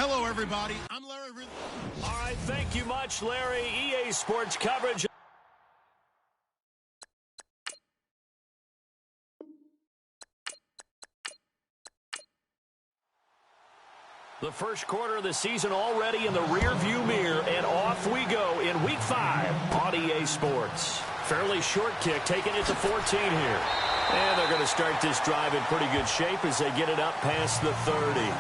Hello, everybody. I'm Larry. All right, thank you much, Larry. EA Sports coverage. The first quarter of the season already in the rearview mirror, and off we go in Week 5 on EA Sports. Fairly short kick, taking it to 14 here. And they're going to start this drive in pretty good shape as they get it up past the 30.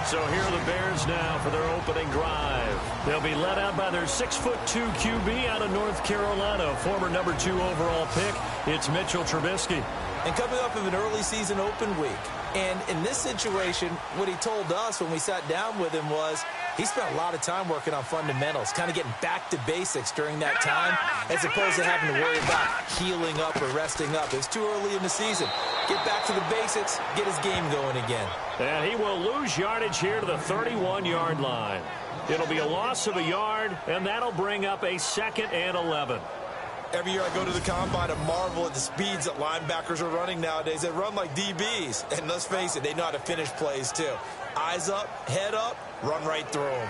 So here are the Bears now for their opening drive. They'll be led out by their 6'2" QB out of North Carolina, former number 2 overall pick. It's Mitchell Trubisky. And coming off of an early season open week. And in this situation, what he told us when we sat down with him was he spent a lot of time working on fundamentals, kind of getting back to basics during that time, as opposed to having to worry about healing up or resting up. It's too early in the season. Get back to the basics, get his game going again. And he will lose yardage here to the 31-yard line. It'll be a loss of a yard, and that'll bring up a 2nd and 11. Every year I go to the combine and marvel at the speeds that linebackers are running nowadays. They run like DBs. And let's face it, they know how to finish plays too. Eyes up, head up, run right through them.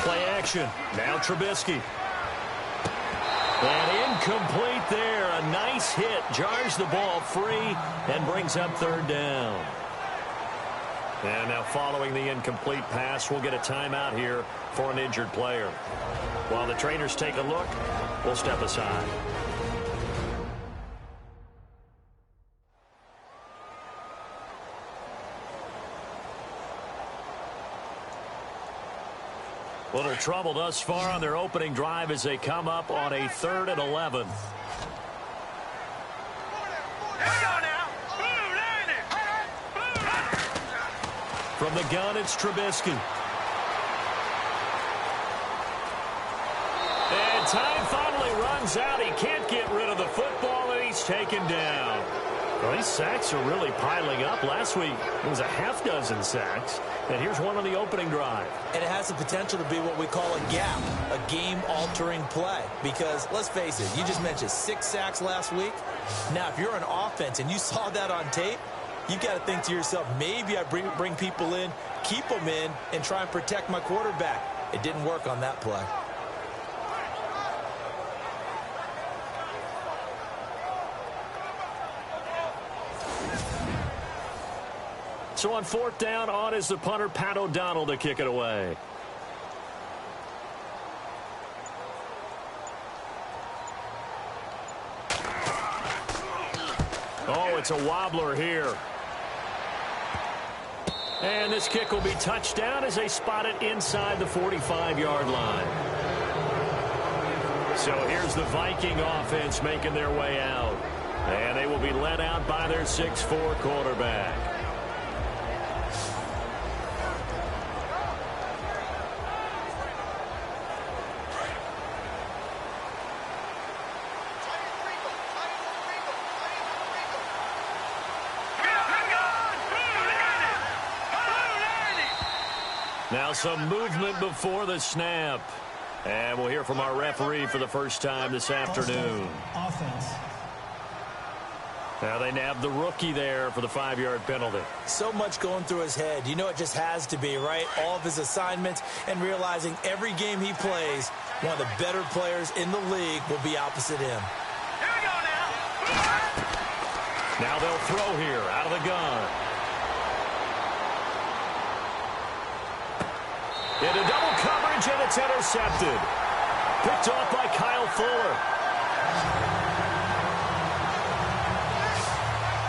Play action. Now Trubisky. And incomplete there. A nice hit. Jars the ball free and brings up 3rd down. And now following the incomplete pass, we'll get a timeout here for an injured player. While the trainers take a look, we'll step aside. Little trouble thus far on their opening drive as they come up on a 3rd and 11. From the gun, it's Trubisky. And time finally runs out. He can't get rid of the football, and he's taken down. Well, these sacks are really piling up. Last week, it was a half dozen sacks. And here's one on the opening drive. And it has the potential to be what we call a gap, a game-altering play. Because, let's face it, you just mentioned 6 sacks last week. Now, if you're an offense and you saw that on tape, you've got to think to yourself, maybe I bring people in, keep them in, and try and protect my quarterback. It didn't work on that play. So on 4th down, on is the punter, Pat O'Donnell, to kick it away. Oh, it's a wobbler here. And this kick will be touchdown as they spot it inside the 45-yard line. So here's the Viking offense making their way out. And they will be led out by their 6'4" quarterback. Now some movement before the snap. And we'll hear from our referee for the first time this afternoon. Offense. Now they nabbed the rookie there for the 5-yard penalty. So much going through his head. You know it just has to be, right? All of his assignments and realizing every game he plays, one of the better players in the league will be opposite him. Here we go now. Now they'll throw here out of the gun. Into double coverage, and it's intercepted. Picked off by Kyle Fuller.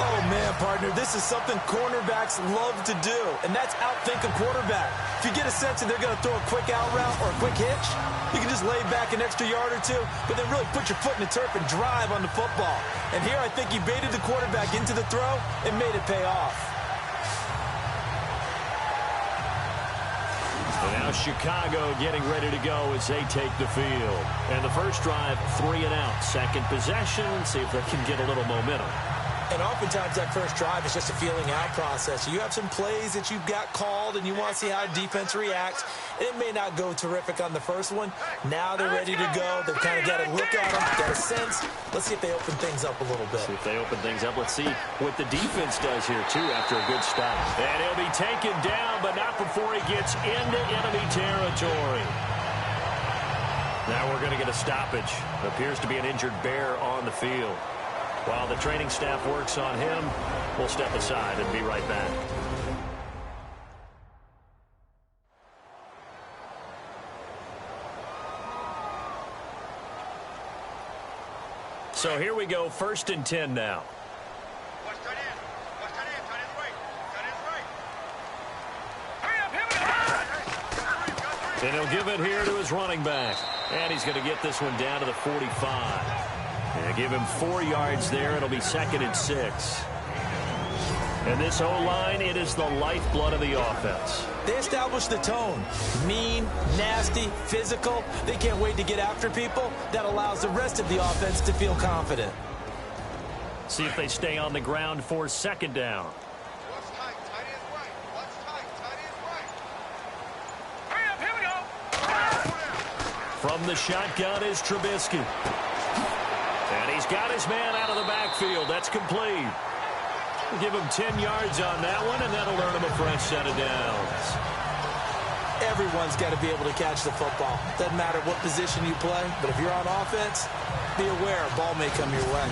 Oh, man, partner, this is something cornerbacks love to do, and that's outthink a quarterback. If you get a sense that they're going to throw a quick out route or a quick hitch, you can just lay back an extra yard or two, but then really put your foot in the turf and drive on the football. And here I think he baited the quarterback into the throw and made it pay off. And now Chicago getting ready to go as they take the field. And the first drive, 3 and out. Second possession, see if they can get a little momentum. And oftentimes that first drive is just a feeling out process. You have some plays that you've got called and you want to see how defense reacts. It may not go terrific on the first one. Now they're ready to go. They've kind of got to look at them, got a sense. Let's see if they open things up a little bit. See if they open things up. Let's see what the defense does here, too, after a good stop. And he'll be taken down, but not before he gets into enemy territory. Now we're going to get a stoppage. Appears to be an injured Bear on the field. While the training staff works on him, we'll step aside and be right back. So here we go, 1st and 10 now. And he'll give it here to his running back. And he's going to get this one down to the 45. And give him 4 yards there. It'll be 2nd and 6. And this O-line, it is the lifeblood of the offense. They establish the tone. Mean, nasty, physical. They can't wait to get after people. That allows the rest of the offense to feel confident. See if they stay on the ground for 2nd down. From the shotgun is Trubisky. And he's got his man out of the backfield. That's complete. We'll give him 10 yards on that one, and that'll earn him a fresh set of downs. Everyone's got to be able to catch the football. Doesn't matter what position you play, but if you're on offense, be aware a ball may come your way.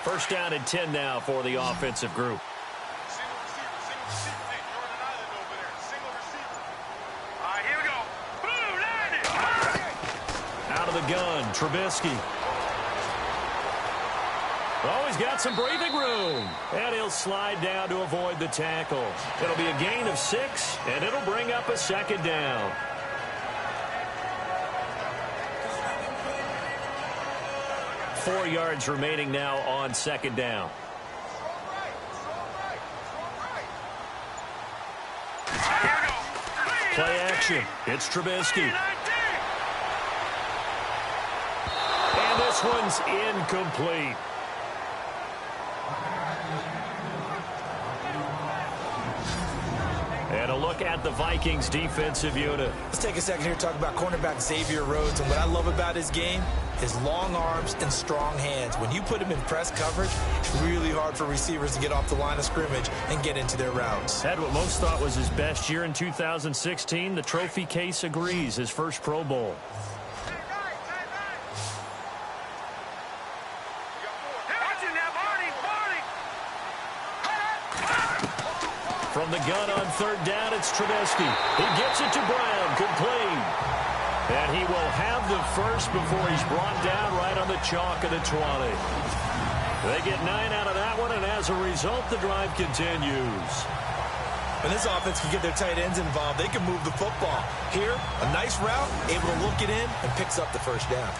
First down and 10 now for the offensive group. Here we go. Boom, landed. Out of the gun, Trubisky. Oh, he's got some breathing room. And he'll slide down to avoid the tackle. It'll be a gain of 6, and it'll bring up a 2nd down. Four yards remaining now on 2nd down. Play action. It's Trubisky. And this one's incomplete. And a look at the Vikings defensive unit. Let's take a second here to talk about cornerback Xavier Rhodes. And what I love about his game, his long arms and strong hands. When you put him in press coverage, it's really hard for receivers to get off the line of scrimmage and get into their routes. Had what most thought was his best year in 2016. The trophy case agrees. His first Pro Bowl. From the gun on 3rd down, it's Trubisky. He gets it to Brown, complete. And he will have the first before he's brought down right on the chalk of the 20. They get 9 out of that one, and as a result, the drive continues. When this offense can get their tight ends involved, they can move the football. Here, a nice route, able to look it in, and picks up the first down.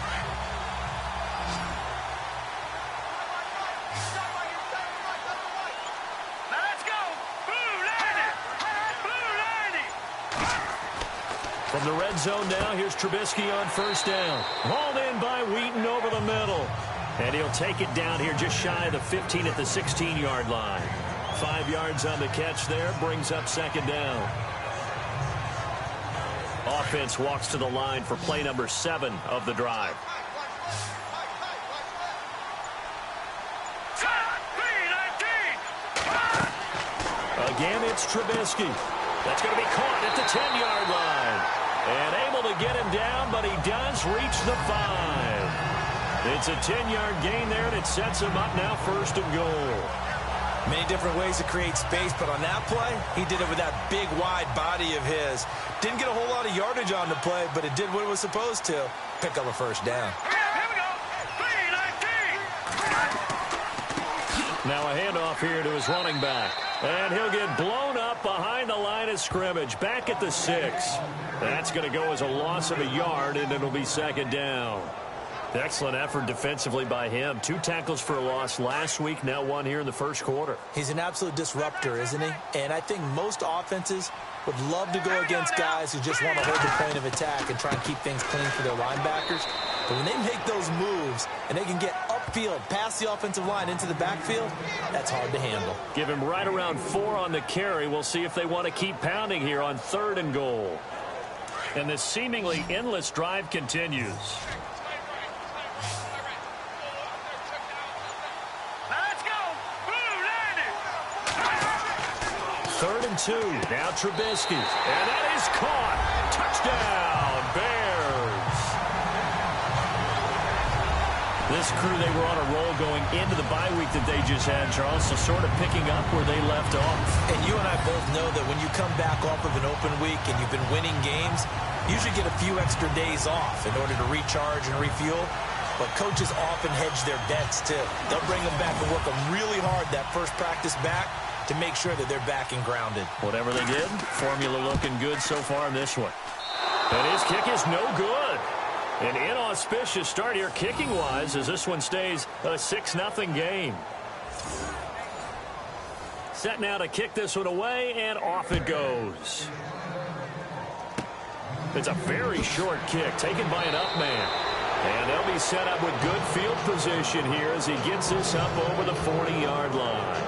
From the red zone now, here's Trubisky on 1st down. Hauled in by Wheaton over the middle. And he'll take it down here just shy of the 15 at the 16-yard line. 5 yards on the catch there, brings up 2nd down. Offense walks to the line for play number 7 of the drive. Again, it's Trubisky. That's going to be caught at the 10-yard line. And able to get him down, but he does reach the 5. It's a 10-yard gain there, and it sets him up now 1st and goal. Many different ways to create space, but on that play, he did it with that big, wide body of his. Didn't get a whole lot of yardage on the play, but it did what it was supposed to. Pick up a 1st down. Here we go. 3-19. Now a handoff here to his running back. And he'll get blown up behind the line of scrimmage, back at the 6. That's going to go as a loss of a yard, and it'll be second down. Excellent effort defensively by him. 2 tackles for a loss last week, now 1 here in the first quarter. He's an absolute disruptor, isn't he? And I think most offenses would love to go against guys who just want to hold the point of attack and try and keep things clean for their linebackers. But when they make those moves and they can get upfield, past the offensive line into the backfield, that's hard to handle. Give him right around 4 on the carry. We'll see if they want to keep pounding here on 3rd and goal. And this seemingly endless drive continues. Let's go. Blue, landed. 3rd and 2. Now Trubisky. And that is caught. Touchdown, Bears. This crew, they were on a roll going into the bye week that they just had, Charles, so sort of picking up where they left off. And you and I both know that when you come back off of an open week and you've been winning games, you usually get a few extra days off in order to recharge and refuel. But coaches often hedge their bets, too. They'll bring them back and work them really hard that first practice back to make sure that they're back and grounded. Whatever they did, formula looking good so far in this one. And his kick is no good. An inauspicious start here kicking-wise as this one stays a 6-0 game. Set now to kick this one away, and off it goes. It's a very short kick taken by an up man. And they'll be set up with good field position here as he gets this up over the 40-yard line.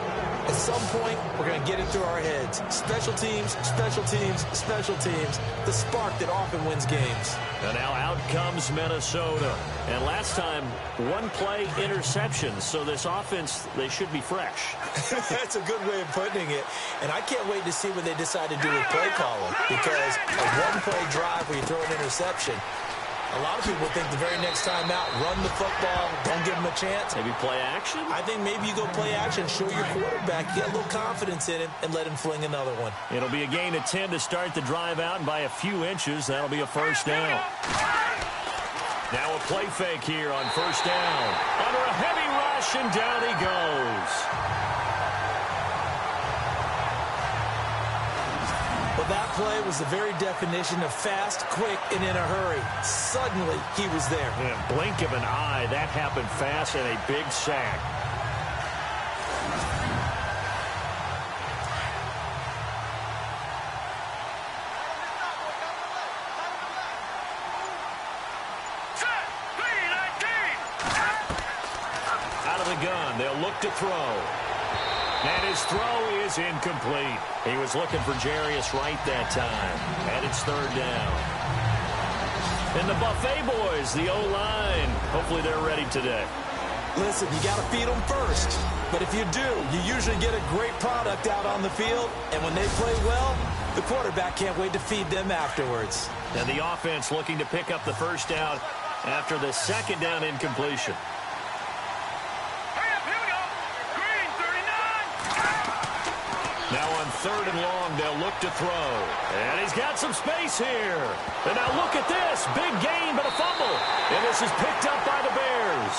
At some point, we're going to get it through our heads. Special teams, special teams, special teams. The spark that often wins games. And now out comes Minnesota. And last time, 1-play interception. So this offense, they should be fresh. That's a good way of putting it. And I can't wait to see what they decide to do with play calling. Because a 1-play drive where you throw an interception, a lot of people think the very next time out, run the football, don't give him a chance. Maybe play action? I think maybe you go play action, show your quarterback, get a little confidence in him, and let him fling another one. It'll be a gain of 10 to start the drive out, and by a few inches, that'll be a first down. Now a play fake here on first down. Under a heavy rush, and down he goes. Well, that play was the very definition of fast, quick, and in a hurry. Suddenly, he was there. Yeah, blink of an eye, that happened fast, and a big sack. Out of the gun, they'll look to throw. And his throw is incomplete. He was looking for Jarius Wright that time. And it's 3rd down. And the Buffet boys, the O-line, hopefully they're ready today. Listen, you got to feed them first. But if you do, you usually get a great product out on the field. And when they play well, the quarterback can't wait to feed them afterwards. And the offense looking to pick up the first down after the 2nd down incompletion. Now on 3rd and long, they'll look to throw. And he's got some space here. And now look at this. Big gain, but a fumble. And this is picked up by the Bears.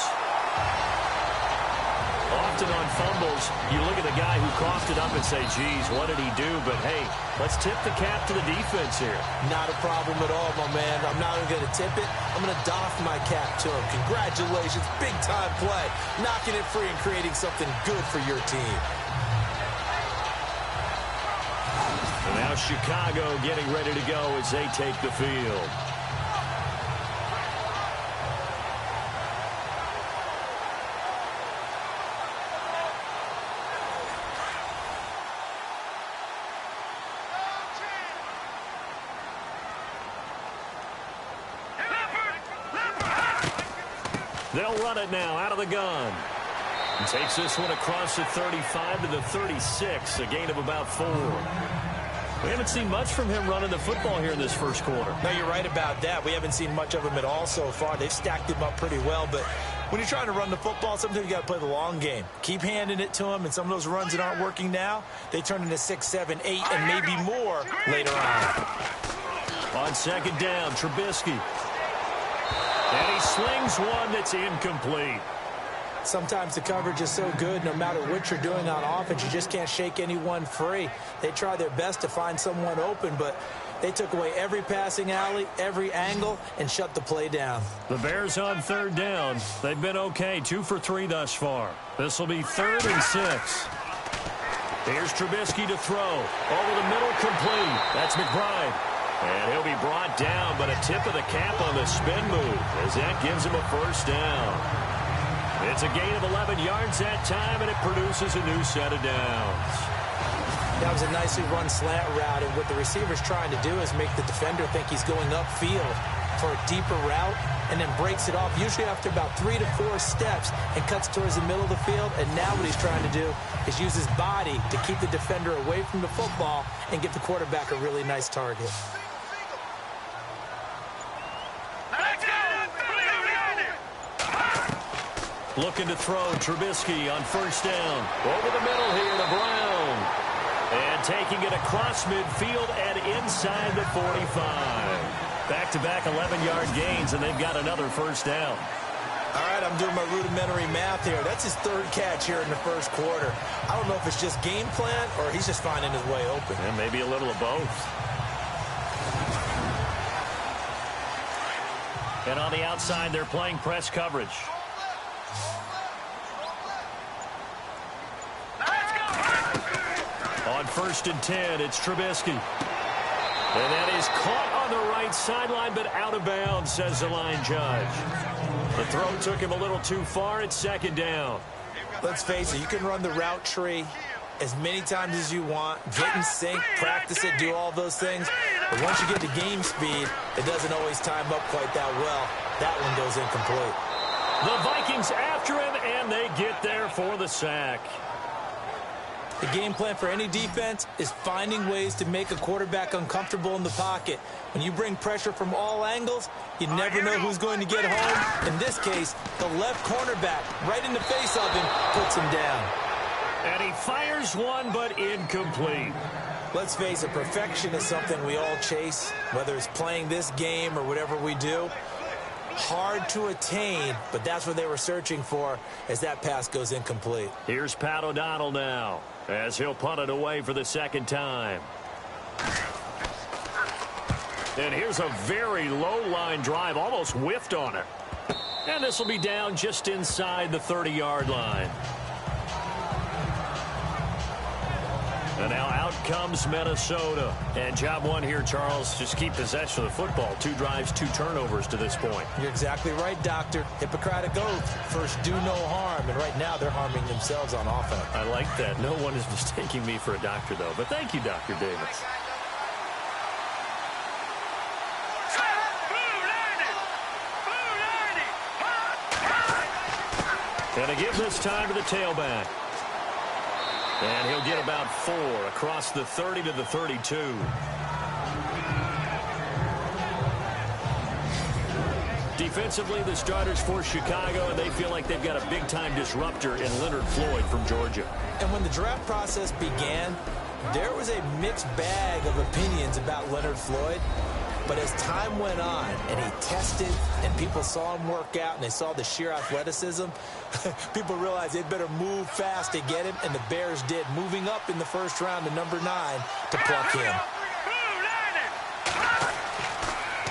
Often on fumbles, you look at the guy who coughed it up and say, geez, what did he do? But, hey, let's tip the cap to the defense here. Not a problem at all, my man. I'm not even going to tip it. I'm going to doff my cap to him. Congratulations. Big-time play. Knocking it free and creating something good for your team. And now Chicago getting ready to go as they take the field. They'll run it now out of the gun. And takes this one across the 35 to the 36, a gain of about 4. We haven't seen much from him running the football here in this first quarter. No, you're right about that. We haven't seen much of him at all so far. They've stacked him up pretty well, but when you're trying to run the football, sometimes you got to play the long game. Keep handing it to him, and some of those runs that aren't working now, they turn into 6, 7, 8, and maybe more later on. On 2nd down, Trubisky. And he slings one that's incomplete. Sometimes the coverage is so good, no matter what you're doing on offense, you just can't shake anyone free. They try their best to find someone open, but they took away every passing alley, every angle, and shut the play down. The Bears on third down. They've been okay, 2 for 3 thus far. This will be 3rd and 6. Here's Trubisky to throw. Over the middle, complete. That's McBride. And he'll be brought down, but a tip of the cap on the spin move, as that gives him a first down. It's a gain of 11 yards that time, and it produces a new set of downs. That was a nicely run slant route, and what the receiver's trying to do is make the defender think he's going upfield for a deeper route, and then breaks it off, usually after about 3 to 4 steps, and cuts towards the middle of the field. And now what he's trying to do is use his body to keep the defender away from the football and give the quarterback a really nice target. Looking to throw, Trubisky on first down. Over the middle here to Brown. And taking it across midfield and inside the 45. Back-to-back 11-yard gains, and they've got another first down. All right, I'm doing my rudimentary math here. That's his 3rd catch here in the first quarter. I don't know if it's just game plan or he's just finding his way open. And maybe a little of both. And on the outside, they're playing press coverage. On 1st and 10, it's Trubisky. And that is caught on the right sideline, but out of bounds, says the line judge. The throw took him a little too far. It's 2nd down. Let's face it, you can run the route tree as many times as you want, get in sync, practice it, do all those things. But once you get to game speed, it doesn't always time up quite that well. That one goes incomplete. The Vikings after him, and they get there for the sack. The game plan for any defense is finding ways to make a quarterback uncomfortable in the pocket. When you bring pressure from all angles, you never know who's going to get home. In this case, the left cornerback, right in the face of him, puts him down. And he fires one, but incomplete. Let's face it, perfection is something we all chase, whether it's playing this game or whatever we do. Hard to attain, but that's what they were searching for as that pass goes incomplete. Here's Pat O'Donnell now, as he'll punt it away for the 2nd time. And here's a very low line drive, almost whiffed on it. And this will be down just inside the 30-yard line. And now out comes Minnesota. And job one here, Charles, just keep possession of the football. 2 drives, 2 turnovers to this point. You're exactly right, Doctor. Hippocratic oath. First, do no harm. And right now, they're harming themselves on offense. I like that. No one is mistaking me for a doctor, though. But thank you, Dr. Davis. And they give this time to the tailback. And he'll get about 4 across the 30 to the 32. Defensively, the starters for Chicago, and they feel like they've got a big-time disruptor in Leonard Floyd from Georgia. And when the draft process began, there was a mixed bag of opinions about Leonard Floyd. But as time went on and he tested and people saw him work out and they saw the sheer athleticism, people realized they'd better move fast to get him, and the Bears did, moving up in the first round to number 9 to pluck him.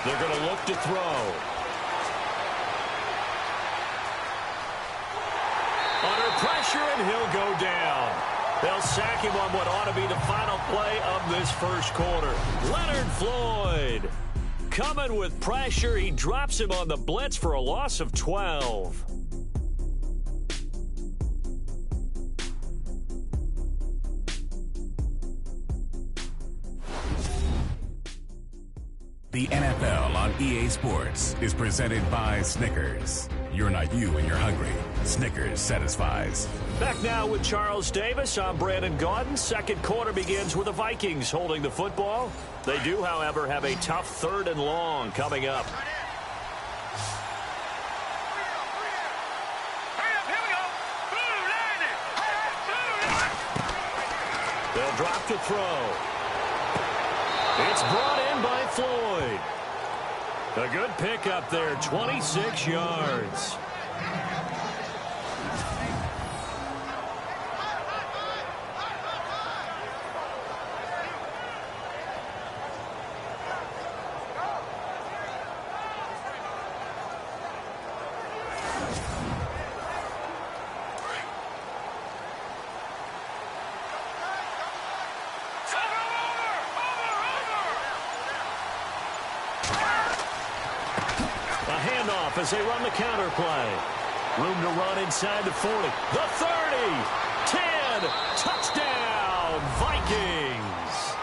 They're going to look to throw. Under pressure, and he'll go down. They'll sack him on what ought to be the final play of this first quarter. Leonard Floyd coming with pressure. He drops him on the blitz for a loss of 12. The NFL on EA Sports is presented by Snickers. You're not you when you're hungry. Snickers satisfies. Back now with Charles Davis. I'm Brandon Gaudin. Second quarter begins with the Vikings holding the football. They do, however, have a tough 3rd and long coming up. They'll drop to throw. It's brought in by Floyd. A good pickup there, 26 yards. as they run the counter play. Room to run inside the 40. The 30. 10. Touchdown, Vikings.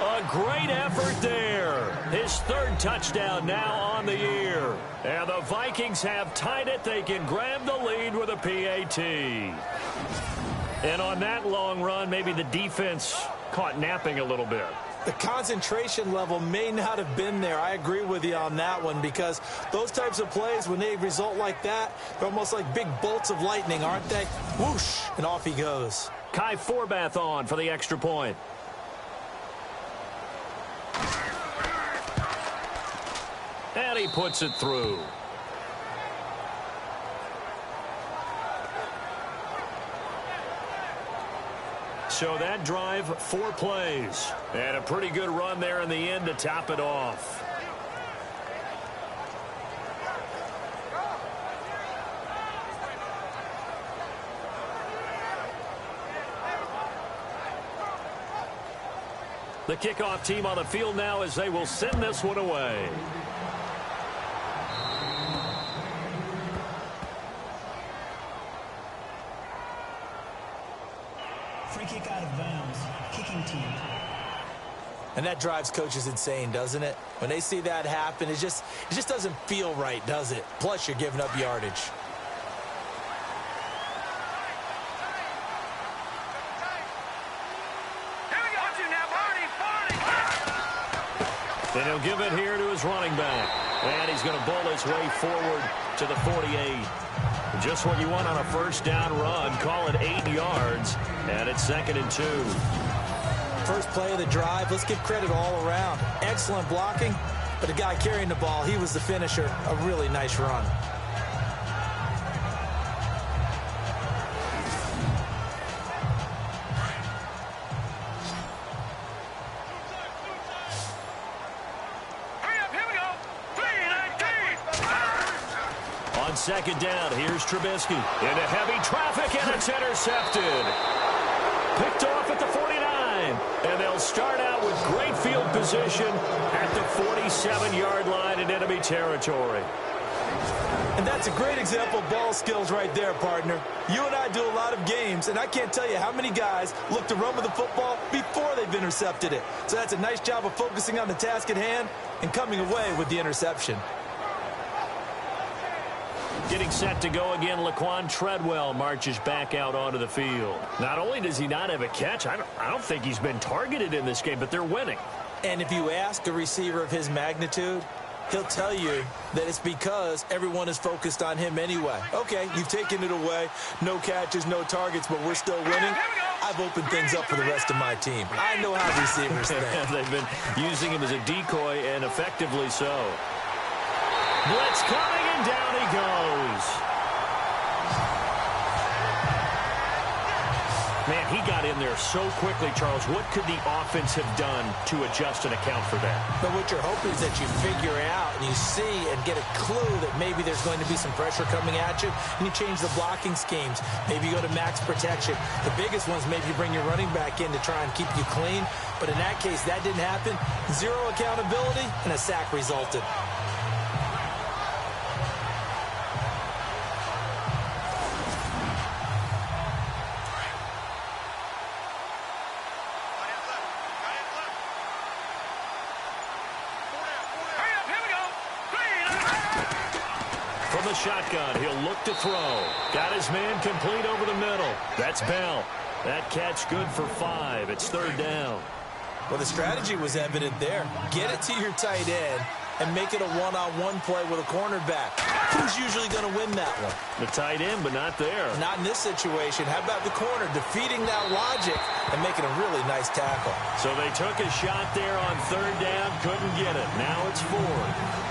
A great effort there. His third touchdown now on the year. And the Vikings have tied it. They can grab the lead with a PAT. And on that long run, maybe the defense caught napping a little bit. The concentration level may not have been there. I agree with you on that one, because those types of plays, when they result like that, they're almost like big bolts of lightning, aren't they? Whoosh, and off he goes. Kai Forbath on for the extra point. And he puts it through. So that drive, 4 plays. And a pretty good run there in the end to top it off. The kickoff team on the field now as they will send this one away. Free kick out of bounds. Kicking team. And that drives coaches insane, doesn't it? When they see that happen, it just doesn't feel right, does it? Plus, you're giving up yardage. And he'll give it here to his running back. And he's going to bowl his way forward to the 48. Just what you want on a first down run. Call it 8 yards. And it's 2nd and 2. First play of the drive. Let's give credit all around. Excellent blocking. But the guy carrying the ball, he was the finisher. A really nice run. Second down, here's Trubisky. Into heavy traffic, and it's intercepted. Picked off at the 49. And they'll start out with great field position at the 47-yard line in enemy territory. And that's a great example of ball skills right there, partner. You and I do a lot of games, and I can't tell you how many guys look to run with the football before they've intercepted it. So that's a nice job of focusing on the task at hand and coming away with the interception. Getting set to go again, Laquan Treadwell marches back out onto the field. Not only does he not have a catch, I don't think he's been targeted in this game, but they're winning. And if you ask a receiver of his magnitude, he'll tell you that it's because everyone is focused on him anyway. Okay, you've taken it away. No catches, no targets, but we're still winning. I've opened things up for the rest of my team. I know how receivers think. They've been using him as a decoy, and effectively so. Blitz coming, and down he goes. Man, he got in there so quickly, Charles. What could the offense have done to adjust and account for that? But what you're hoping is that you figure out and you see and get a clue that maybe there's going to be some pressure coming at you, and you change the blocking schemes. Maybe you go to max protection. The biggest ones, maybe you bring your running back in to try and keep you clean. But in that case, that didn't happen. Zero accountability, and a sack resulted. Shotgun, he'll look to throw. Got his man complete over the middle. That's Bell. That catch good for 5. It's 3rd down. Well, the strategy was evident there. Get it to your tight end and make it a one-on-one play with a cornerback. Who's usually going to win that one? The tight end, but not there. Not in this situation. How about the corner defeating that logic and making a really nice tackle? So they took a shot there on 3rd down, couldn't get it. Now it's 4th.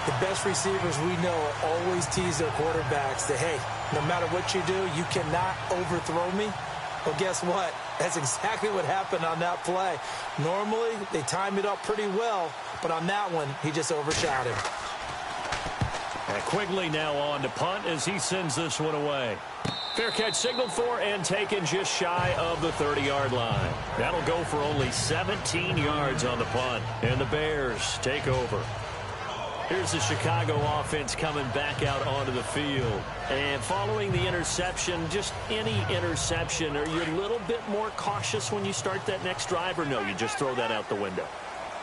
The best receivers we know always tease their quarterbacks that, hey, no matter what you do, you cannot overthrow me. Well, guess what? That's exactly what happened on that play. Normally, they time it up pretty well, but on that one, he just overshot him. And Quigley now on to punt as he sends this one away. Fair catch signaled for and taken just shy of the 30-yard line. That'll go for only 17 yards on the punt, and the Bears take over. Here's the Chicago offense coming back out onto the field. And following the interception, just any interception, are you a little bit more cautious when you start that next drive, or no, you just throw that out the window?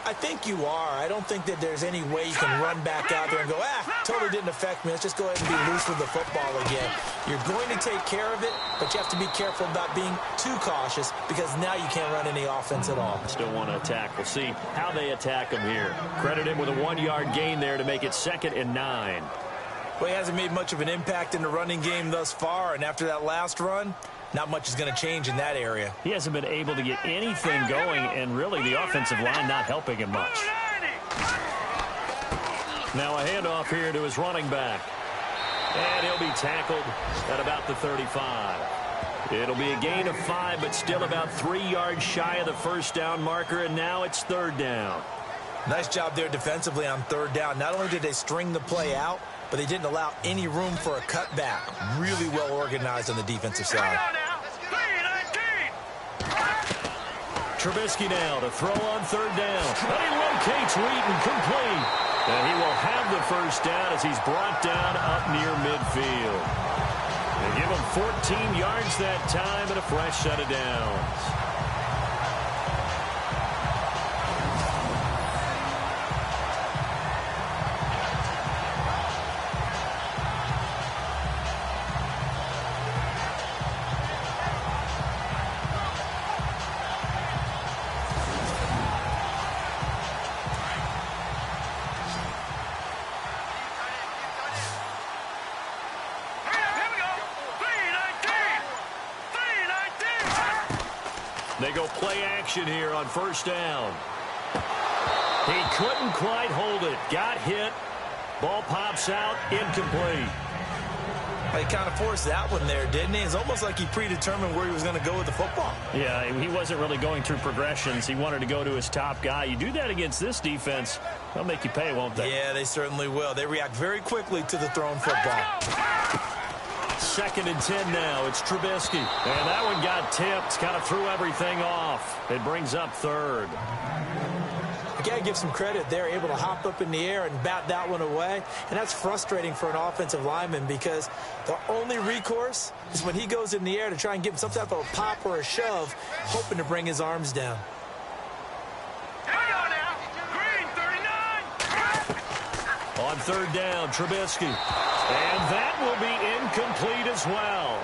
I think you are. I don't think that there's any way you can run back out there and go, totally didn't affect me. Let's just go ahead and be loose with the football again. You're going to take care of it, but you have to be careful about being too cautious because now you can't run any offense at all. Still want to attack. We'll see how they attack him here. Credit him with a 1-yard gain there to make it 2nd and 9. Well, he hasn't made much of an impact in the running game thus far, and after that last run, not much is going to change in that area. He hasn't been able to get anything going, and really the offensive line not helping him much. Now a handoff here to his running back. And he'll be tackled at about the 35. It'll be a gain of 5, but still about 3 yards shy of the first down marker, and now it's 3rd down. Nice job there defensively on 3rd down. Not only did they string the play out, but they didn't allow any room for a cutback. Really well organized on the defensive side. Trubisky now to throw on 3rd down. But he locates Wheaton complete. And he will have the first down as he's brought down up near midfield. They give him 14 yards that time and a fresh set of downs. They go play action here on 1st down. He couldn't quite hold it. Got hit. Ball pops out. Incomplete. He kind of forced that one there, didn't he? It's almost like he predetermined where he was going to go with the football. Yeah, he wasn't really going through progressions. He wanted to go to his top guy. You do that against this defense, they'll make you pay, won't they? Yeah, they certainly will. They react very quickly to the thrown football. 2nd and 10 now. It's Trubisky. And that one got tipped. Kind of threw everything off. It brings up 3rd. You got to give some credit. They're able to hop up in the air and bat that one away. And that's frustrating for an offensive lineman because the only recourse is when he goes in the air to try and give him some type of a pop or a shove, hoping to bring his arms down. On 3rd down, Trubisky. And that will be incomplete as well.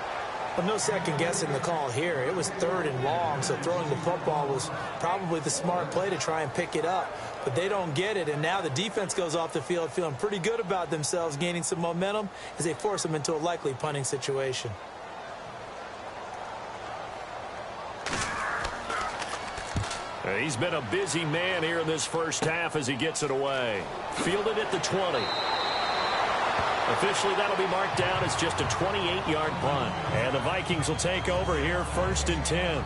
Well, no second guessing the call here. It was 3rd and long, so throwing the football was probably the smart play to try and pick it up. But they don't get it, and now the defense goes off the field feeling pretty good about themselves, gaining some momentum as they force them into a likely punting situation. He's been a busy man here in this first half as he gets it away. Fielded at the 20. Officially, that'll be marked down as just a 28-yard punt. And the Vikings will take over here 1st and 10.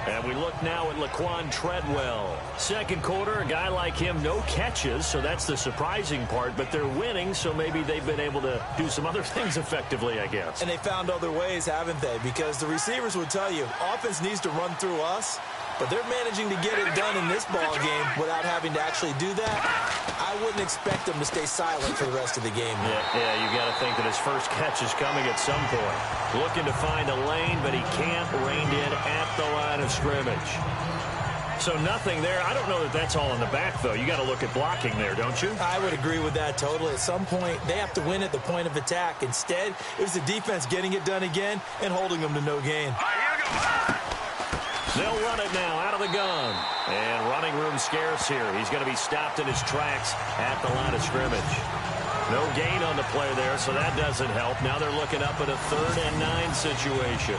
And we look now at Laquan Treadwell. 2nd quarter, a guy like him, no catches, so that's the surprising part. But they're winning, so maybe they've been able to do some other things effectively, I guess. And they found other ways, haven't they? Because the receivers would tell you, offense needs to run through us. But they're managing to get it done in this ball game without having to actually do that. I wouldn't expect them to stay silent for the rest of the game. Yeah, you got to think that his first catch is coming at some point. Looking to find a lane, but he can't. Reined in at the line of scrimmage. So nothing there. I don't know that that's all in the back, though. You got to look at blocking there, don't you? I would agree with that totally. At some point, they have to win at the point of attack. Instead, it was the defense getting it done again and holding them to no gain. They'll run it now out of the gun. And running room scarce here. He's going to be stopped in his tracks at the line of scrimmage. No gain on the play there, so that doesn't help. Now they're looking up at a 3rd and 9 situation.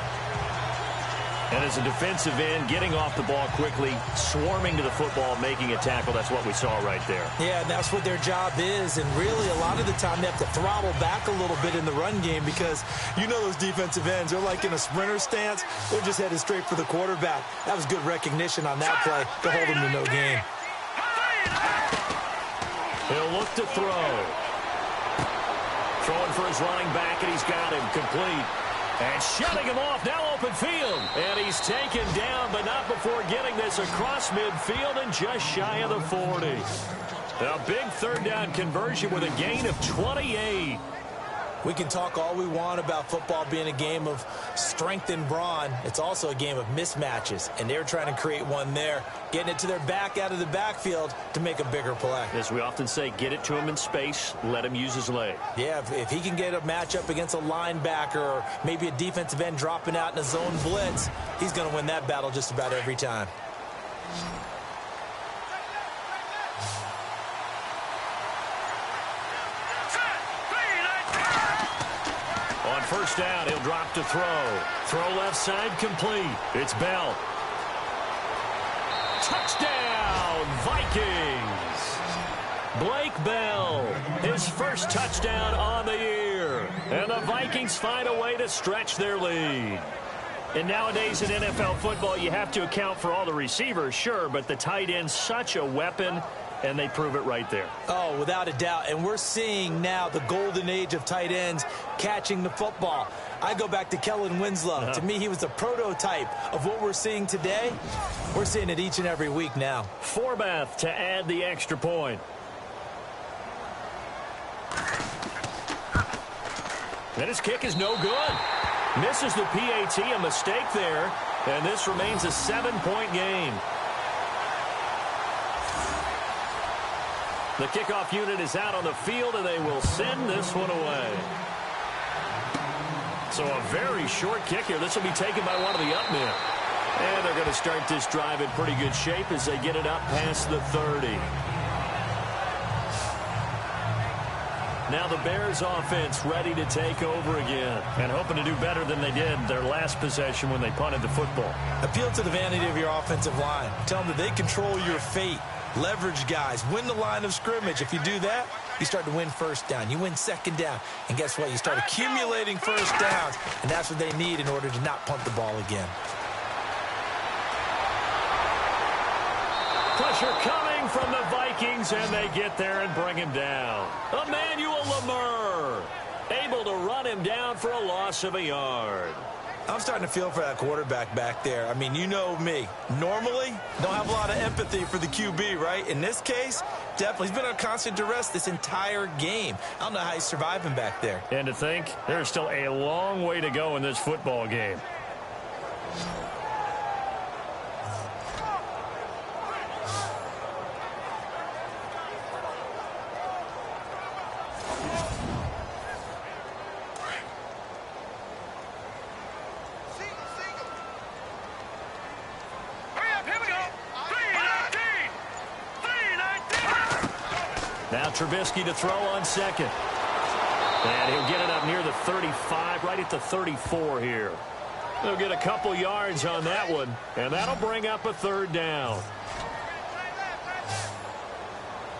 And as a defensive end, getting off the ball quickly, swarming to the football, making a tackle, that's what we saw right there. Yeah, and that's what their job is. And really, a lot of the time, they have to throttle back a little bit in the run game because you know those defensive ends, they're like in a sprinter stance. They're just headed straight for the quarterback. That was good recognition on that play to hold them to no gain. He'll look to throw. Throwing for his running back, and he's got him complete. And shutting him off, now open field. And he's taken down, but not before getting this across midfield and just shy of the 40. A big third down conversion with a gain of 28. We can talk all we want about football being a game of strength and brawn. It's also a game of mismatches, and they're trying to create one there, getting it to their back out of the backfield to make a bigger play. As we often say, get it to him in space, let him use his leg. Yeah, if he can get a matchup against a linebacker or maybe a defensive end dropping out in a zone blitz, he's going to win that battle just about every time. On first down, he'll drop to throw. Throw left side complete. It's Bell. Touchdown, Vikings. Blake Bell, his first touchdown on the year. And the Vikings find a way to stretch their lead. And nowadays in NFL football, you have to account for all the receivers, sure, but the tight end's such a weapon, and they prove it right there. Oh, without a doubt. And we're seeing now the golden age of tight ends catching the football. I go back to Kellen Winslow. To me, he was a prototype of what we're seeing today. We're seeing it each and every week now. Forbath to add the extra point. And his kick is no good. Misses the PAT, a mistake there. And this remains a 7-point game. The kickoff unit is out on the field, and they will send this one away. So a very short kick here. This will be taken by one of the up men. And they're going to start this drive in pretty good shape as they get it up past the 30. Now the Bears offense ready to take over again and hoping to do better than they did their last possession when they punted the football. Appeal to the vanity of your offensive line. Tell them that they control your fate. Leverage guys. Win the line of scrimmage. If you do that, you start to win first down. You win second down. And guess what? You start accumulating first downs. And that's what they need in order to not punt the ball again. Pressure coming from the Vikings, and they get there and bring him down. Emmanuel Lamar able to run him down for a loss of a yard. I'm starting to feel for that quarterback back there. I mean, you know me. Normally, don't have a lot of empathy for the QB, right? In this case, definitely. He's been on constant duress this entire game. I don't know how he's surviving back there. And to think, there's still a long way to go in this football game. Now Trubisky to throw on second. And he'll get it up near the 35, right at the 34 here. They'll get a couple yards on that one, and that'll bring up a third down.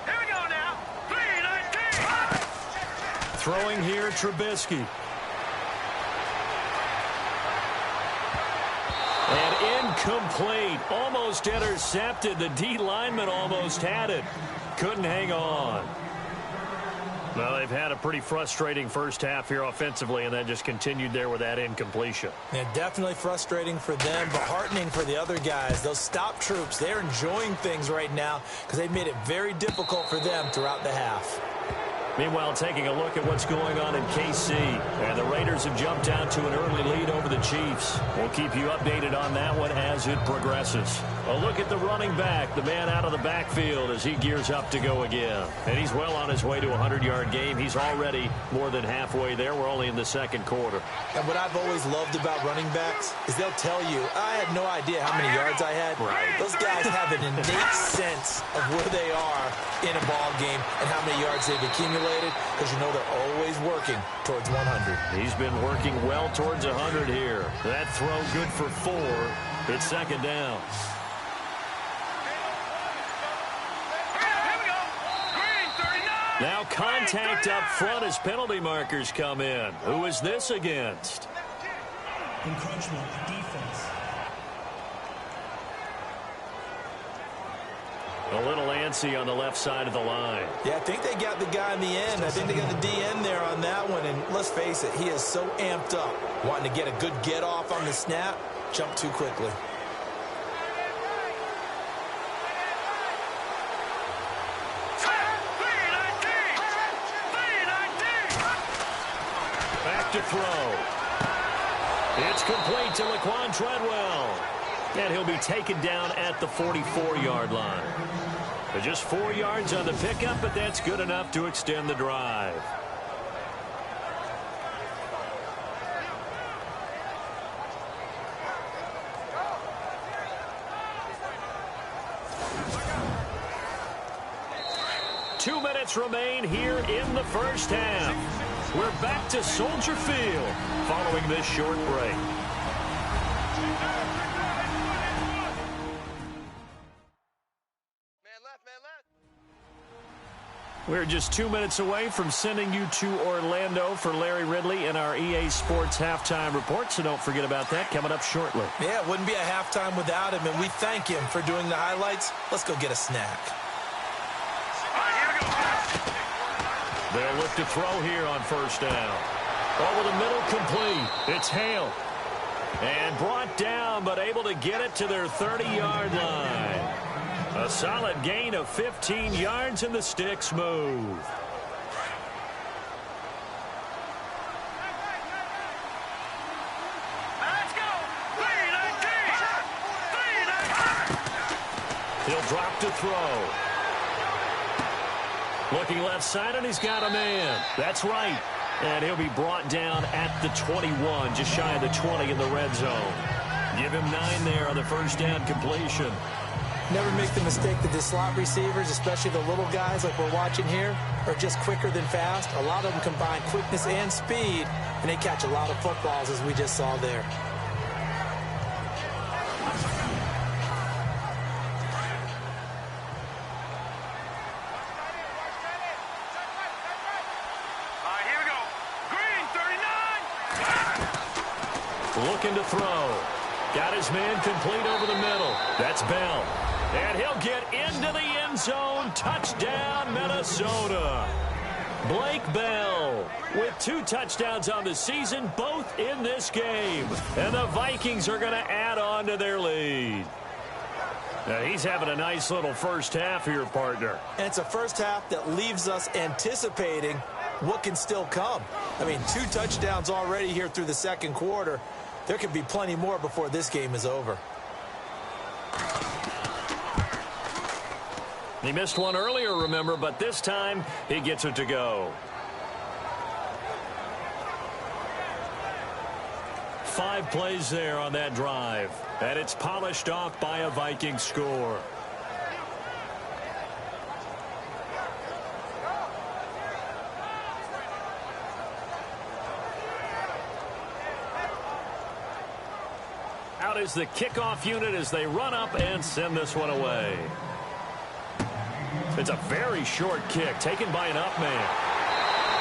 Here we go now. 3-19. Throwing here, Trubisky. And incomplete. Almost intercepted. The D lineman almost had it. Couldn't hang on. Well, they've had a pretty frustrating first half here offensively, and that just continued there with that incompletion. Yeah, definitely frustrating for them, but heartening for the other guys. Those stop troops, they're enjoying things right now because they've made it very difficult for them throughout the half. Meanwhile, taking a look at what's going on in KC. And the Raiders have jumped out to an early lead over the Chiefs. We'll keep you updated on that one as it progresses. A look at the running back, the man out of the backfield as he gears up to go again. And he's well on his way to a 100-yard game. He's already more than halfway there. We're only in the second quarter. And what I've always loved about running backs is they'll tell you, I had no idea how many yards I had. Right. Those guys have an innate sense of where they are in a ball game and how many yards they've accumulated, because you know they're always working towards 100. He's been working well towards 100 here. That throw good for 4. It's second down. Now contact up front as penalty markers come in. Who is this against? Encroachment defense. A little antsy on the left side of the line. Yeah, I think they got the guy in the end. I think they got the DN there on that one. And let's face it, he is so amped up, wanting to get a good get off on the snap, jump too quickly. look to throw. It's complete to Laquan Treadwell. And he'll be taken down at the 44-yard line. But just 4 yards on the pickup, but that's good enough to extend the drive. Two minutes remain here in the first half. We're back to Soldier Field following this short break. We're just 2 minutes away from sending you to Orlando for Larry Ridley in our EA Sports Halftime Report, so don't forget about that coming up shortly. Yeah, it wouldn't be a halftime without him, and we thank him for doing the highlights. Let's go get a snack. They'll look to throw here on first down. Over the middle, complete. It's Hale. And brought down, but able to get it to their 30-yard line. A solid gain of 15 yards, and the sticks move. Let's go. He'll drop to throw. Looking left side, and he's got a man. That's right. And he'll be brought down at the 21, just shy of the 20 in the red zone. Give him 9 there on the first down completion. Never make the mistake that the slot receivers, especially the little guys like we're watching here, are just quicker than fast. A lot of them combine quickness and speed, and they catch a lot of footballs, as we just saw there. Here we go. Green, 39. Looking to throw. Got his man complete over the middle. That's Bell. And he'll get into the end zone. Touchdown, Minnesota. Blake Bell with 2 touchdowns on the season, both in this game. And the Vikings are going to add on to their lead. Now, he's having a nice little first half here, partner. And it's a first half that leaves us anticipating what can still come. I mean, 2 touchdowns already here through the second quarter. There could be plenty more before this game is over. He missed one earlier, remember, but this time he gets it to go. 5 plays there on that drive, and it's polished off by a Viking score. Out is the kickoff unit as they run up and send this one away. It's a very short kick taken by an up man.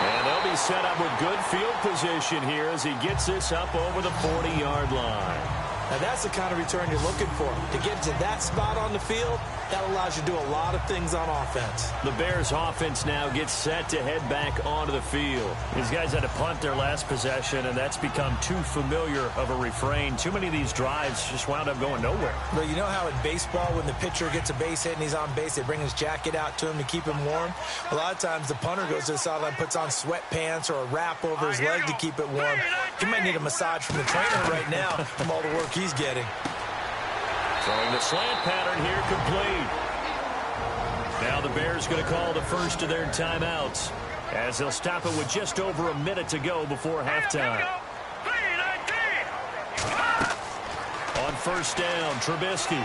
And they'll be set up with good field position here as he gets this up over the 40-yard line. Now, that's the kind of return you're looking for. To get to that spot on the field, that allows you to do a lot of things on offense. The Bears offense now gets set to head back onto the field. These guys had to punt their last possession, and that's become too familiar of a refrain. Too many of these drives just wound up going nowhere. Well, you know how in baseball, when the pitcher gets a base hit and he's on base, they bring his jacket out to him to keep him warm? A lot of times the punter goes to the sideline, puts on sweatpants or a wrap over his leg to keep it warm. He might need a massage from the trainer right now from all the work he's getting. Throwing the slant pattern here complete. Now the Bears going to call the first of their timeouts as they'll stop it with just over a minute to go before halftime. On first down, Trubisky.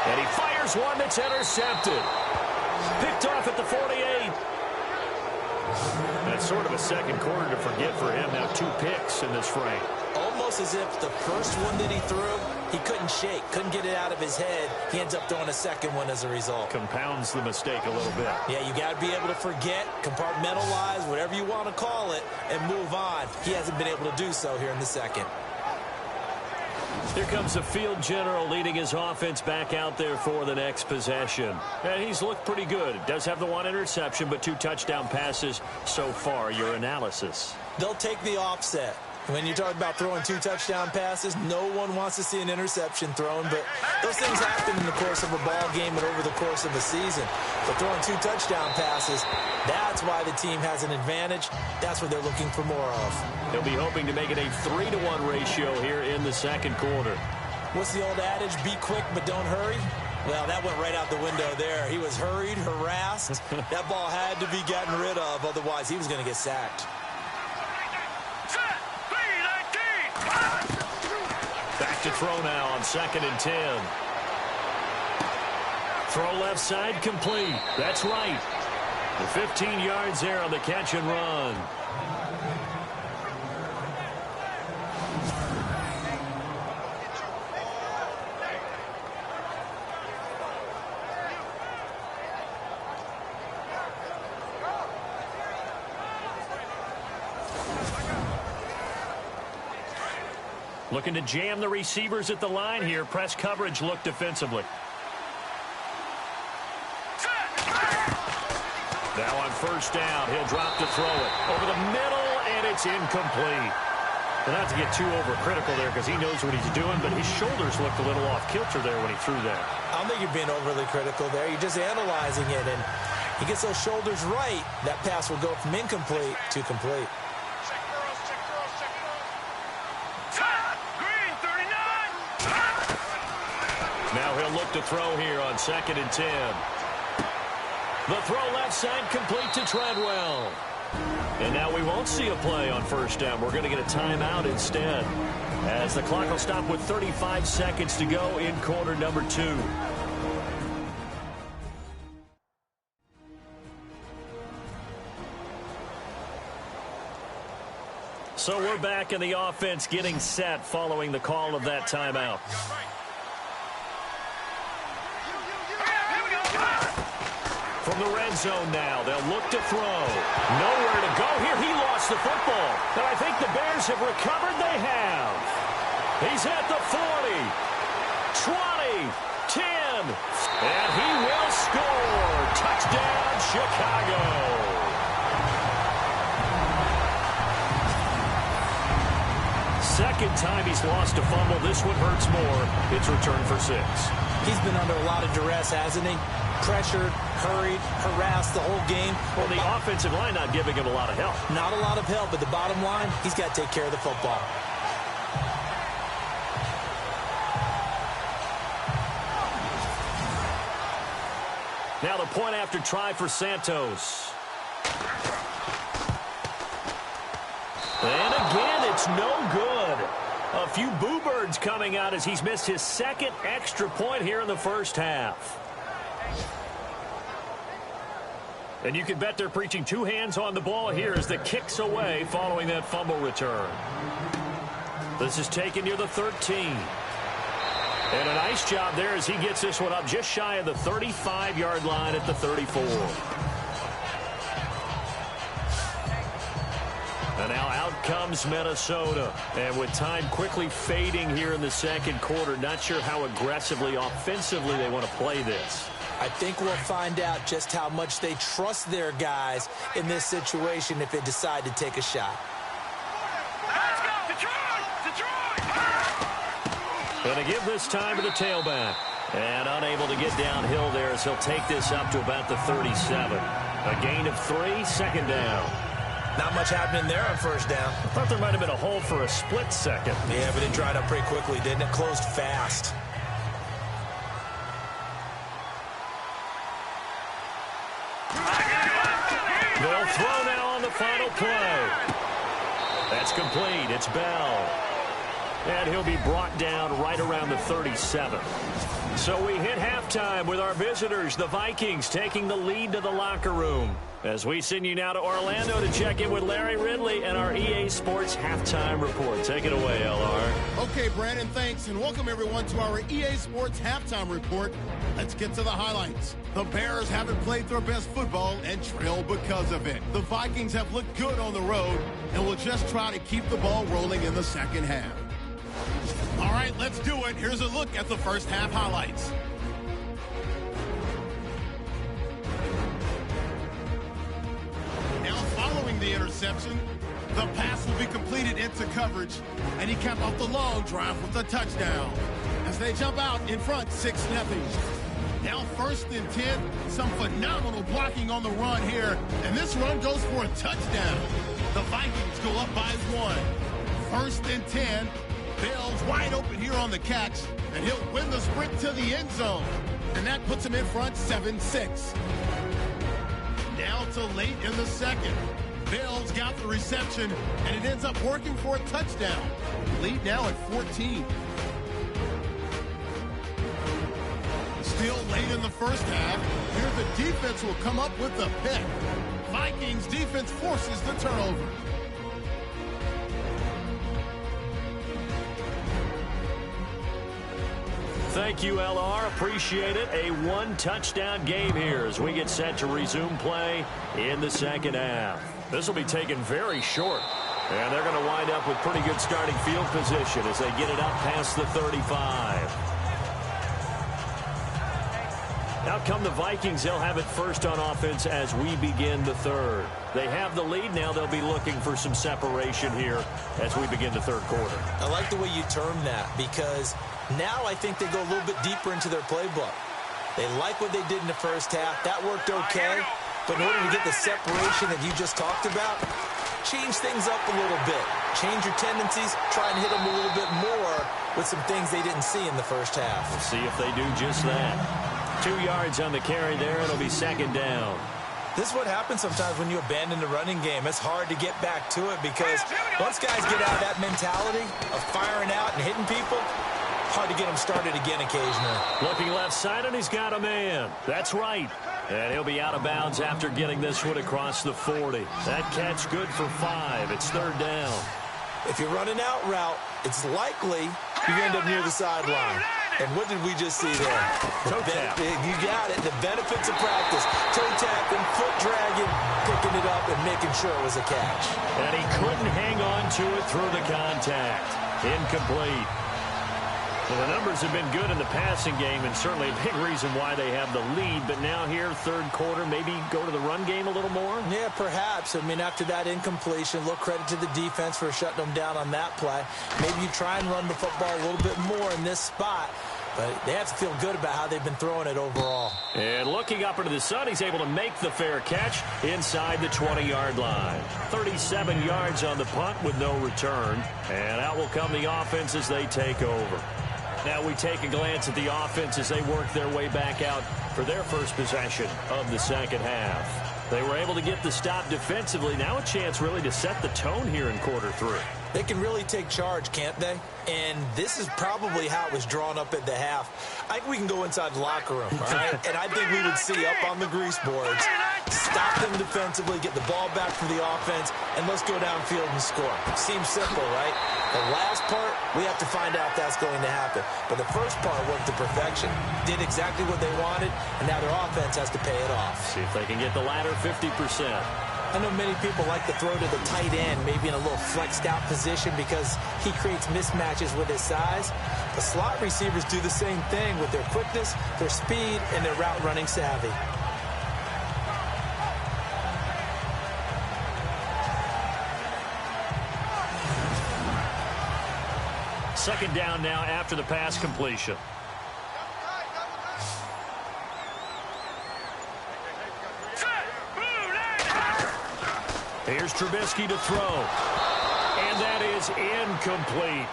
And he fires one that's intercepted. Picked off at the 48. That's sort of a second quarter to forget for him. Now 2 picks in this frame. Almost as if the first one that he threw, he couldn't shake, couldn't get it out of his head. He ends up throwing a second one as a result. Compounds the mistake a little bit. Yeah, you got to be able to forget, compartmentalize, whatever you want to call it, and move on. He hasn't been able to do so here in the second. Here comes the field general leading his offense back out there for the next possession. And he's looked pretty good. Does have the 1 interception, but 2 touchdown passes so far. Your analysis? They'll take the offset. When you talk about throwing 2 touchdown passes, no one wants to see an interception thrown, but those things happen in the course of a ball game and over the course of a season. But throwing 2 touchdown passes, that's why the team has an advantage. That's what they're looking for more of. He'll be hoping to make it a 3-to-1 ratio here in the second quarter. What's the old adage? Be quick, but don't hurry. Well, that went right out the window there. He was hurried, harassed. That ball had to be gotten rid of, otherwise he was going to get sacked. Back to throw now on 2nd and 10. Throw left side complete. That's right. The 15 yards there on the catch and run. Looking to jam the receivers at the line here. Press coverage look defensively. Now on 1st down, he'll drop to throw it. Over the middle, and it's incomplete. And not to get too overcritical there because he knows what he's doing, but his shoulders looked a little off kilter there when he threw that. I don't think you're being overly critical there. You're just analyzing it, and he gets those shoulders right. That pass will go from incomplete to complete. Now he'll look to throw here on 2nd and 10. The throw left side complete to Treadwell. And now we won't see a play on 1st down. We're going to get a timeout instead, as the clock will stop with 35 seconds to go in quarter number 2. So we're back in the offense getting set following the call of that timeout. From the red zone now, they'll look to throw. Nowhere to go here. He lost the football. And I think the Bears have recovered. They have. He's at the 40, 20, 10, and he will score. Touchdown, Chicago. Second time he's lost a fumble. This one hurts more. It's returned for 6. He's been under a lot of duress, hasn't he? Pressured, hurried, harassed the whole game. Well, the offensive line not giving him a lot of help. Not a lot of help, but the bottom line, he's got to take care of the football. Now the point after try for Santos. And again, it's no good. A few boo birds coming out as he's missed his 2nd extra point here in the 1st half. And you can bet they're preaching 2 hands on the ball here as the kick's away following that fumble return. This is taken near the 13. And a nice job there as he gets this one up just shy of the 35-yard line at the 34. And now out comes Minnesota. And with time quickly fading here in the second quarter, not sure how aggressively, offensively they want to play this. I think we'll find out just how much they trust their guys in this situation if they decide to take a shot. Let's go! Going to give this time to the tailback. And unable to get downhill there as he'll take this up to about the 37. A gain of 3, 2nd down. Not much happening there on 1st down. I thought there might have been a hold for a split second. Yeah, but it dried up pretty quickly, didn't it? Closed fast. They'll throw now on the final play. That's complete. It's Bell. And he'll be brought down right around the 37. So we hit halftime with our visitors, the Vikings, taking the lead to the locker room. As we send you now to Orlando to check in with Larry Ridley and our EA Sports Halftime Report. Take it away, LR. Okay, Brandon, thanks, and welcome everyone to our EA Sports Halftime Report. Let's get to the highlights. The Bears haven't played their best football and trail because of it. The Vikings have looked good on the road and will just try to keep the ball rolling in the second half. All right, let's do it. Here's a look at the first half highlights. Now following the interception, The pass will be completed into coverage, and he capped off the long drive with a touchdown. As they jump out in front, 6-0. Now 1st and 10, some phenomenal blocking on the run here, and this run goes for a touchdown. The Vikings go up by 1. 1st and 10, Bell's wide open here on the catch, and he'll win the sprint to the end zone. And that puts him in front 7-6. Now to late in the second. Bell's got the reception, and it ends up working for a touchdown. Lead now at 14. Still late in the first half. Here the defense will come up with the pick. Vikings defense forces the turnover. Thank you, LR. Appreciate it. A one-touchdown game here as we get set to resume play in the second half. This will be taken very short. And they're going to wind up with pretty good starting field position as they get it up past the 35. Out come the Vikings. They'll have it first on offense as we begin the third. They have the lead. Now they'll be looking for some separation here as we begin the third quarter. I like the way you term that because now I think they go a little bit deeper into their playbook. They like what they did in the first half. That worked okay. But in order to get the separation that you just talked about, change things up a little bit. Change your tendencies. Try and hit them a little bit more with some things they didn't see in the first half. We'll see if they do just that. 2 yards on the carry there. It'll be second down. This is what happens sometimes when you abandon the running game. It's hard to get back to it because once guys get out of that mentality of firing out and hitting people, hard to get them started again occasionally. Looking left side, and he's got a man. That's right. And he'll be out of bounds after getting this one across the 40. That catch good for 5. It's third down. If you're running out route, it's likely you end up near the sideline. And what did we just see there? Toe tap. You got it. The benefits of practice. Toe tapping, foot dragging, picking it up, and making sure it was a catch. And he couldn't hang on to it through the contact. Incomplete. Well, the numbers have been good in the passing game, and certainly a big reason why they have the lead. But now here, third quarter, maybe go to the run game a little more? Yeah, perhaps. I mean, after that incompletion, a little credit to the defense for shutting them down on that play. Maybe you try and run the football a little bit more in this spot. But they have to feel good about how they've been throwing it overall. And looking up into the sun, he's able to make the fair catch inside the 20-yard line. 37 yards on the punt with no return. And out will come the offense as they take over. Now we take a glance at the offense as they work their way back out for their first possession of the second half. They were able to get the stop defensively. Now a chance really to set the tone here in quarter 3. They can really take charge, can't they? And this is probably how it was drawn up at the half. I think we can go inside the locker room, all right? And I think we would see up on the grease boards, stop them defensively, get the ball back for the offense, and let's go downfield and score. Seems simple, right? The last part, we have to find out if that's going to happen. But the first part worked to perfection. Did exactly what they wanted, and now their offense has to pay it off. See if they can get the latter 50%. I know many people like to throw to the tight end, maybe in a little flexed out position because he creates mismatches with his size. The slot receivers do the same thing with their quickness, their speed, and their route running savvy. Second down now after the pass completion. Here's Trubisky to throw. And that is incomplete.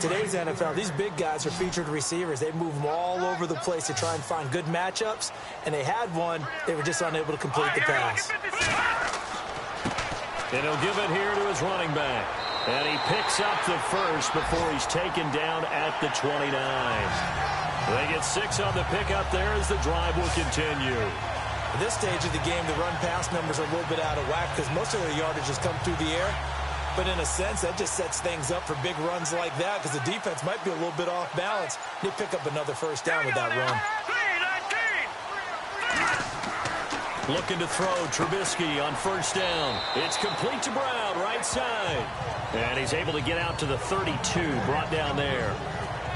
Today's NFL, these big guys are featured receivers. They move them all over the place to try and find good matchups. And they had one. They were just unable to complete the pass. And he'll give it here to his running back. And he picks up the first before he's taken down at the 29. They get 6 on the pickup there as the drive will continue. At this stage of the game, the run-pass numbers are a little bit out of whack because most of their yardage has come through the air. But in a sense, that just sets things up for big runs like that because the defense might be a little bit off balance. They pick up another first down with that run. Looking to throw, Trubisky on first down. It's complete to Brown, right side. And he's able to get out to the 32, brought down there.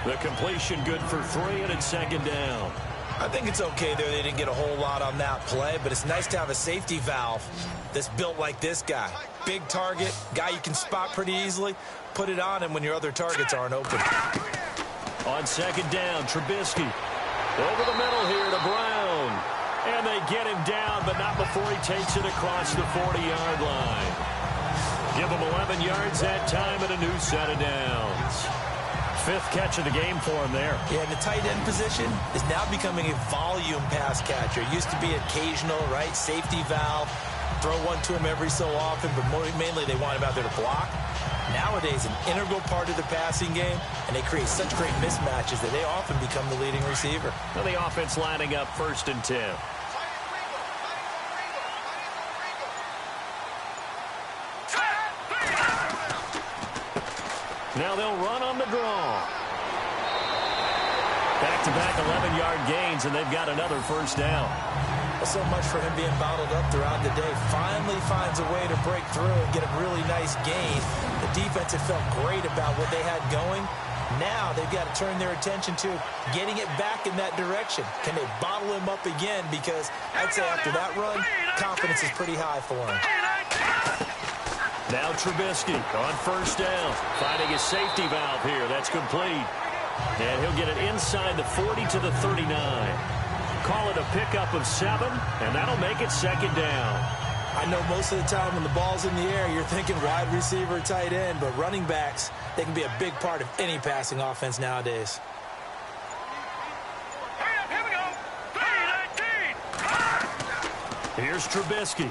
The completion good for 3, and it's second down. I think it's okay there. They didn't get a whole lot on that play, but it's nice to have a safety valve that's built like this guy. Big target, guy you can spot pretty easily. Put it on him when your other targets aren't open. On second down, Trubisky. Over the middle here to Brown. And they get him down, but not before he takes it across the 40-yard line. Give him 11 yards that time and a new set of downs. Fifth catch of the game for him there. Yeah, the tight end position is now becoming a volume pass catcher. It used to be occasional, right? Safety valve. Throw one to him every so often, but mainly they want him out there to block. Nowadays, an integral part of the passing game, and they create such great mismatches that they often become the leading receiver. Well, the offense lining up 1st and 10. Now they'll run on the draw. Back-to-back 11-yard gains, and they've got another first down. So much for him being bottled up throughout the day. Finally finds a way to break through and get a really nice gain. The defense had felt great about what they had going. Now they've got to turn their attention to getting it back in that direction. Can they bottle him up again? Because I'd say after that run, confidence is pretty high for him. Now Trubisky on first down, finding his safety valve here. That's complete. And he'll get it inside the 40 to the 39. Call it a pickup of 7, and that'll make it second down. I know most of the time when the ball's in the air, you're thinking wide receiver, tight end, but running backs, they can be a big part of any passing offense nowadays. Here we go. 3-19. Here's Trubisky.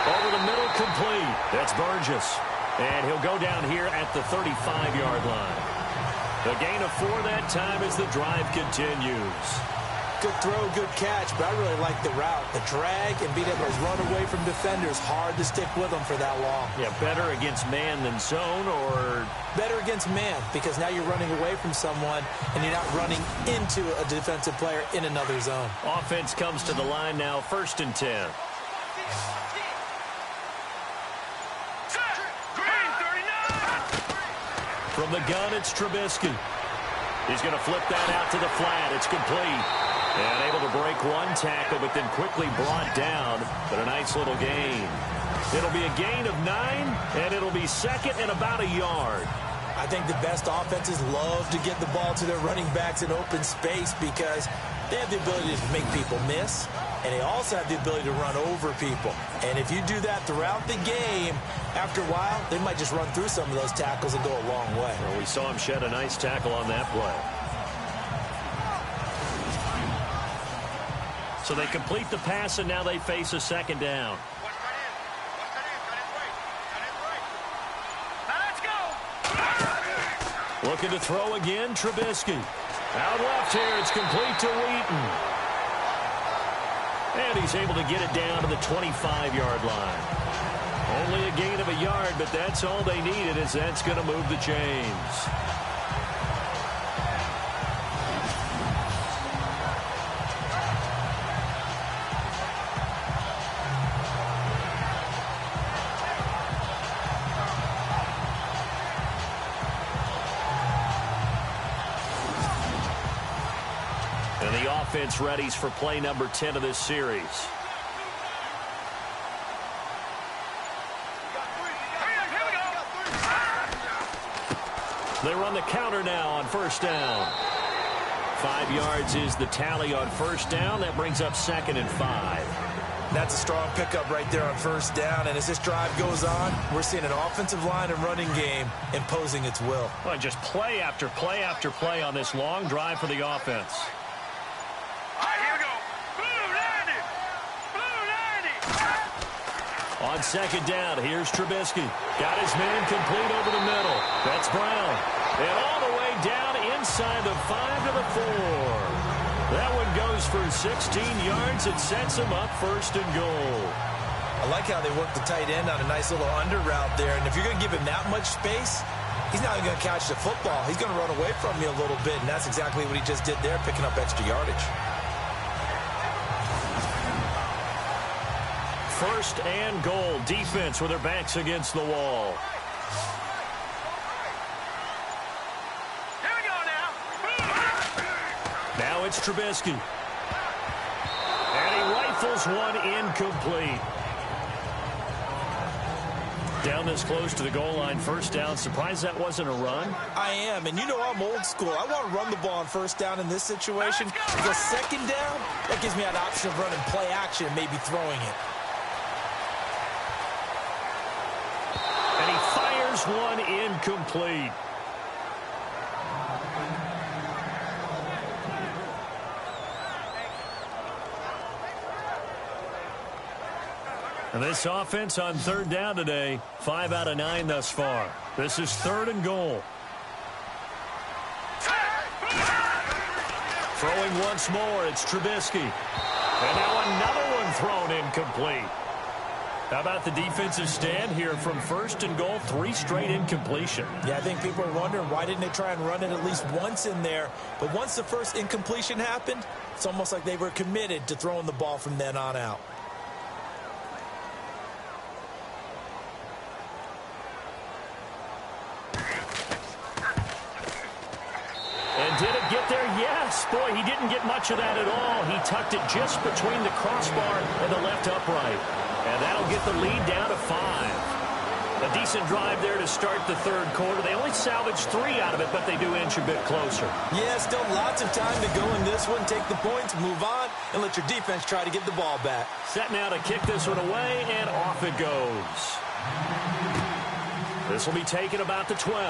Over the middle, complete. That's Burgess. And he'll go down here at the 35-yard line. A gain of 4 that time as the drive continues. Good throw, good catch, but I really like the route. The drag and being able to run away from defenders, hard to stick with them for that long. Yeah, better against man than zone, or? Better against man, because now you're running away from someone and you're not running into a defensive player in another zone. Offense comes to the line now, 1st and 10. From the gun, it's Trubisky. He's going to flip that out to the flat. It's complete. And able to break one tackle, but then quickly brought down. But a nice little gain. It'll be a gain of 9, and it'll be second and about a yard. I think the best offenses love to get the ball to their running backs in open space because they have the ability to make people miss, and they also have the ability to run over people. And if you do that throughout the game, after a while, they might just run through some of those tackles and go a long way. Well, we saw him shed a nice tackle on that play. So they complete the pass, and now they face a second down. Looking to throw again, Trubisky. Out left here, it's complete to Wheaton. And he's able to get it down to the 25-yard line. Only a gain of a yard, but that's all they needed, as that's going to move the chains. And the offense readies for play number 10 of this series. They run the counter now on first down. 5 yards is the tally on first down. That brings up 2nd and 5. That's a strong pickup right there on first down. And as this drive goes on, we're seeing an offensive line and running game imposing its will. Well, just play after play after play on this long drive for the offense. On second down, here's Trubisky. Got his man complete over the middle. That's Brown. And all the way down inside the 5 to the 4. That one goes for 16 yards. It sets him up 1st and goal. I like how they work the tight end on a nice little under route there. And if you're going to give him that much space, he's not going to catch the football. He's going to run away from you a little bit, and that's exactly what he just did there, picking up extra yardage. 1st and goal. Defense with their backs against the wall. Now it's Trubisky. And he rifles one incomplete. Down this close to the goal line, first down. Surprised that wasn't a run? I am, and you know I'm old school. I want to run the ball on first down in this situation. The second down, that gives me an option of running play action and maybe throwing it. And he fires one incomplete. And this offense on third down today, 5 out of 9 thus far. This is 3rd and goal. Throwing once more, it's Trubisky. And now another one thrown incomplete. How about the defensive stand here from 1st and goal, 3 straight incompletion? Yeah, I think people are wondering why didn't they try and run it at least once in there. But once the first incompletion happened, it's almost like they were committed to throwing the ball from then on out. Did it get there? Yes. Boy, he didn't get much of that at all. He tucked it just between the crossbar and the left upright. And that'll get the lead down to 5. A decent drive there to start the 3rd quarter. They only salvaged 3 out of it, but they do inch a bit closer. Yeah, still lots of time to go in this one. Take the points, move on, and let your defense try to get the ball back. Set now to kick this one away, and off it goes. This will be taken about the 12.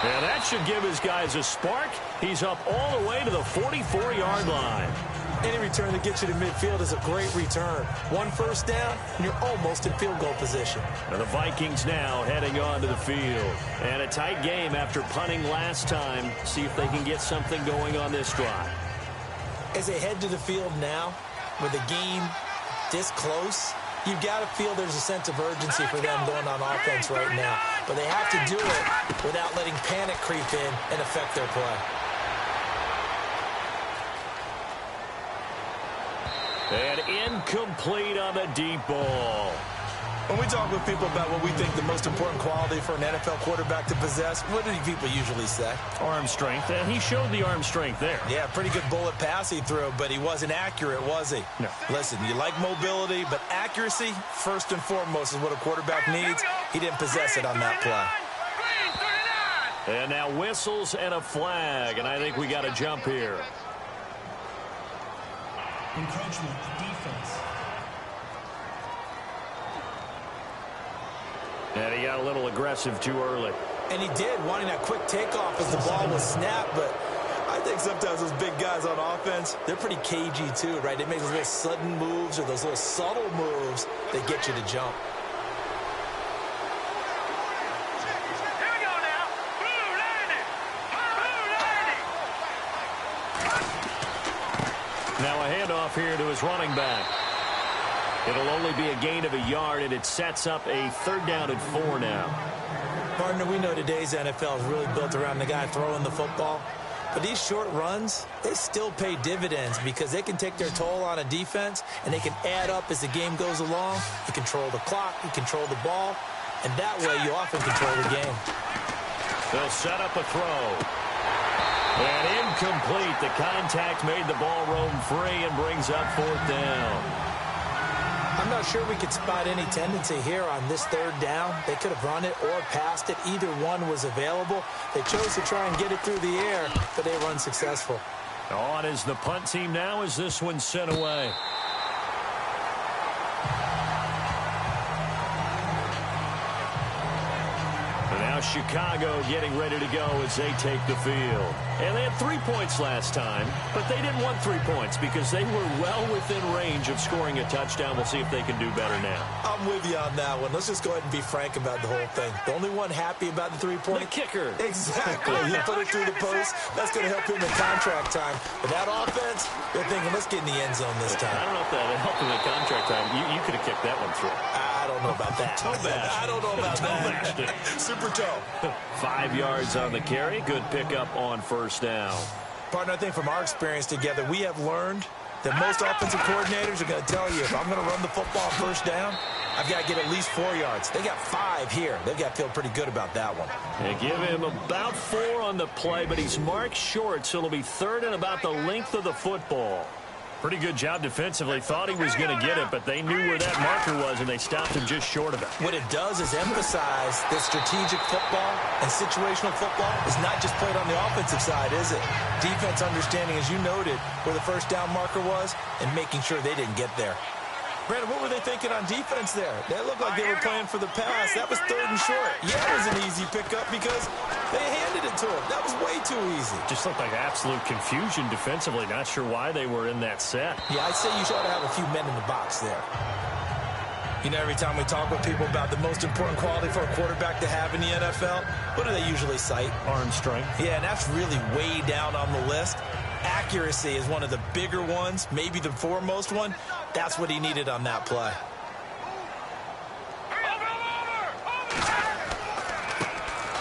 And that should give his guys a spark. He's up all the way to the 44-yard line. Any return that gets you to midfield is a great return. 1 first down, and you're almost in field goal position. And the Vikings now heading onto the field. And a tight game after punting last time. See if they can get something going on this drive. As they head to the field now, with the game this close, you've got to feel there's a sense of urgency for them going on offense right now. But they have to do it without letting panic creep in and affect their play. And incomplete on the deep ball. When we talk with people about what we think the most important quality for an NFL quarterback to possess, what do people usually say? Arm strength, and he showed the arm strength there. Yeah, pretty good bullet pass he threw, but he wasn't accurate, was he? No. Listen, you like mobility, but accuracy, first and foremost, is what a quarterback needs. He didn't possess it on that play. And now whistles and a flag, and I think we got a jump here. Encroachment, defense. And he got a little aggressive too early. And he did, wanting that quick takeoff as the ball was snapped, but I think sometimes those big guys on offense, they're pretty cagey too, right? They make those little sudden moves or those little subtle moves that get you to jump. Here we go now. Blue landing. Now a handoff here to his running back. It'll only be a gain of a yard, and it sets up a 3rd down and 4 now. Partner, we know today's NFL is really built around the guy throwing the football. But these short runs, they still pay dividends because they can take their toll on a defense, and they can add up as the game goes along. You control the clock, you control the ball, and that way you often control the game. They'll set up a throw. And incomplete. The contact made the ball roam free and brings up 4th down. I'm not sure we could spot any tendency here on this 3rd down. They could have run it or passed it. Either one was available. They chose to try and get it through the air, but they were unsuccessful. On is the punt team now as this one's sent away. And now Chicago getting ready to go as they take the field. And they had 3 points last time, but they didn't want 3 points because they were well within range of scoring a touchdown. We'll see if they can do better now. I'm with you on that one. Let's just go ahead and be frank about the whole thing. The only one happy about the 3-point? The kicker. Exactly. He put it through the post. That's going to help him in contract time. But that offense, they're thinking, let's get in the end zone this time. I don't know if that helped him in contract time. You could have kicked that one through. I don't know about that. Toe bash. I don't know about that. Toe Super toe. 5 yards on the carry. Good pickup on 1st down. Partner, I think from our experience together, we have learned that most offensive coordinators are going to tell you, if I'm going to run the football on 1st down, I've got to get at least 4 yards. They got 5 here. They've got to feel pretty good about that one. They give him about 4 on the play, but he's marked short, so it'll be 3rd and about the length of the football. Pretty good job defensively. Thought he was going to get it, but they knew where that marker was, and they stopped him just short of it. What it does is emphasize that strategic football and situational football is not just played on the offensive side, is it? Defense understanding, as you noted, where the first down marker was and making sure they didn't get there. Brandon, what were they thinking on defense there? They looked like they were playing for the pass. That was 3rd and short. Yeah, it was an easy pickup because they handed it to him. That was way too easy. Just looked like absolute confusion defensively. Not sure why they were in that set. Yeah, I'd say you ought to have a few men in the box there. You know, every time we talk with people about the most important quality for a quarterback to have in the NFL, what do they usually cite? Arm strength. Yeah, and that's really way down on the list. Accuracy is one of the bigger ones, maybe the foremost one. That's what he needed on that play.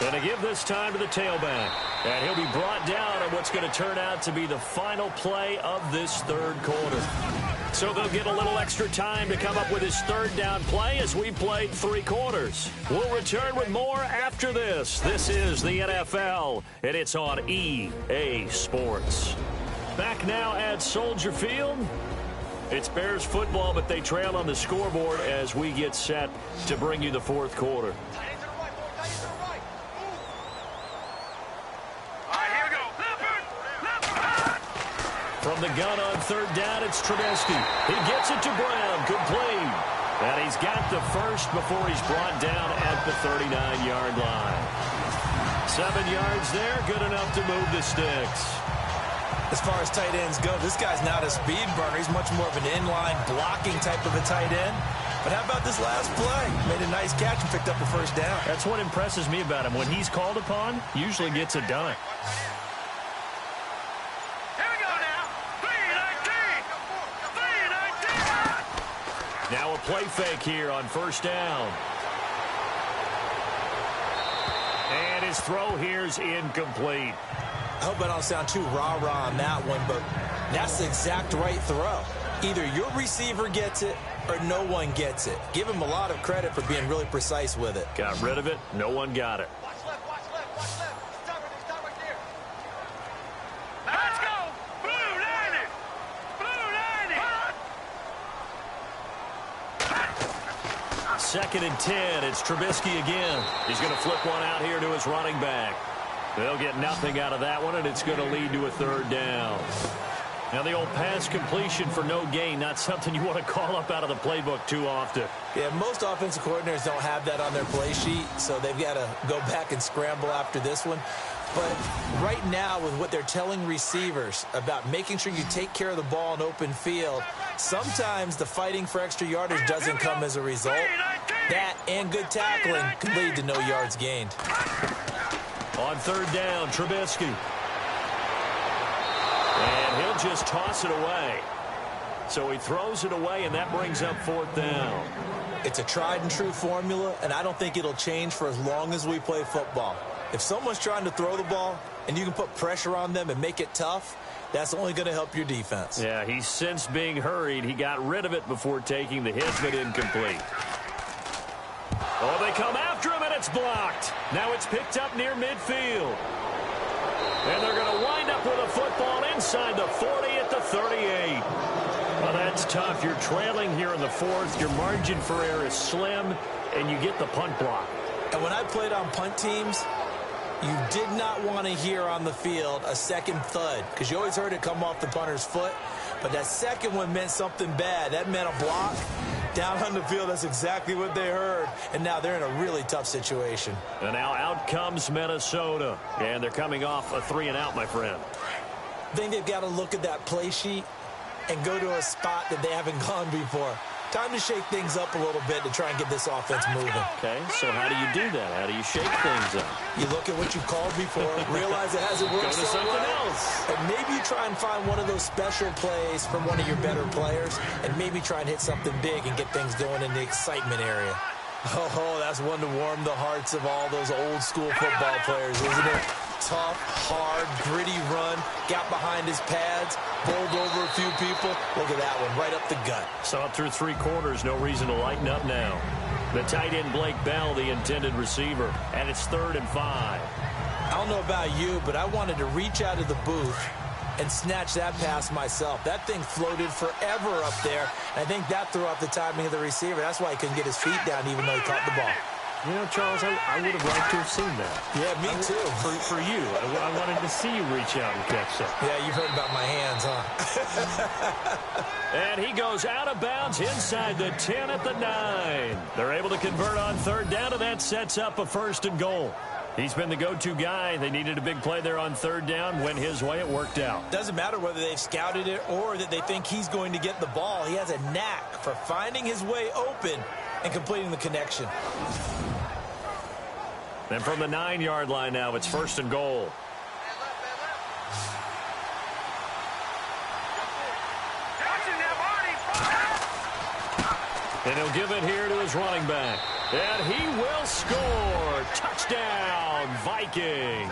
Going to give this time to the tailback. And he'll be brought down on what's going to turn out to be the final play of this 3rd quarter. So they'll get a little extra time to come up with his 3rd down play as we played 3 quarters. We'll return with more after this. This is the NFL, and it's on EA Sports. Back now at Soldier Field. It's Bears football, but they trail on the scoreboard as we get set to bring you the 4th quarter. From the gun on 3rd down, it's Trubisky. He gets it to Brown, complete. And he's got the first before he's brought down at the 39-yard line. 7 yards there, good enough to move the sticks. As far as tight ends go, this guy's not a speed burner. He's much more of an inline blocking type of a tight end. But how about this last play? Made a nice catch and picked up a first down. That's what impresses me about him. When he's called upon, usually gets it done. Now a play fake here on 1st down. And his throw here's incomplete. I hope I don't sound too rah-rah on that one, but that's the exact right throw. Either your receiver gets it or no one gets it. Give him a lot of credit for being really precise with it. Got rid of it. No one got it. Watch left, watch left, watch left. Stop right there. Let's go. Blue 90. Blue 90. 2nd and 10. It's Trubisky again. He's going to flip one out here to his running back. They'll get nothing out of that one, and it's going to lead to a 3rd down. Now the old pass completion for no gain, not something you want to call up out of the playbook too often. Yeah, most offensive coordinators don't have that on their play sheet, so they've got to go back and scramble after this one. But right now, with what they're telling receivers about making sure you take care of the ball in open field, sometimes the fighting for extra yardage doesn't come as a result. That and good tackling could lead to no yards gained. On 3rd down, Trubisky. And he'll just toss it away. So he throws it away, and that brings up 4th down. It's a tried-and-true formula, and I don't think it'll change for as long as we play football. If someone's trying to throw the ball and you can put pressure on them and make it tough, that's only going to help your defense. Yeah, he's since being hurried. He got rid of it before taking the hit, but incomplete. Oh, they come after him, and it's blocked. Now it's picked up near midfield. And they're going to wind up with a football inside the 40 at the 38. Well, that's tough. You're trailing here in the 4th. Your margin for error is slim, and you get the punt block. And when I played on punt teams, you did not want to hear on the field a second thud, because you always heard it come off the punter's foot. But that second one meant something bad. That meant a block. Down on the field, that's exactly what they heard. And now they're in a really tough situation. And now out comes Minnesota. And they're coming off a 3-and-out, my friend. I think they've got to look at that play sheet and go to a spot that they haven't gone before. Time to shake things up a little bit to try and get this offense moving. Okay, so how do you do that? How do you shake things up? You look at what you called before, realize it hasn't worked Go to something else. and maybe you try and find one of those special plays from one of your better players, and maybe try and hit something big and get things going in the excitement area. Oh, that's one to warm the hearts of all those old school football players, isn't it? tough, hard, gritty run. Got behind his pads, bowled over a few people. Look at that one, right up the gut. Saw it through 3 quarters. No reason to lighten up now. The tight end, Blake Bell, the intended receiver. And it's 3rd and 5. I don't know about you, but I wanted to reach out of the booth and snatch that pass myself. That thing floated forever up there. I think that threw off the timing of the receiver. That's why he couldn't get his feet down even though he caught the ball. You know, Charles, I would have liked to have seen that. Yeah, me too. For you. I wanted to see you reach out and catch that. Yeah, you've heard about my hands, huh? And he goes out of bounds inside the 10 at the 9. They're able to convert on 3rd down, and that sets up a 1st and goal. He's been the go-to guy. They needed a big play there on 3rd down. Went his way. It worked out. Doesn't matter whether they've scouted it or that they think he's going to get the ball. He has a knack for finding his way open and completing the connection. And from the 9-yard line now, it's 1st and goal. And he'll give it here to his running back. And he will score. Touchdown, Vikings.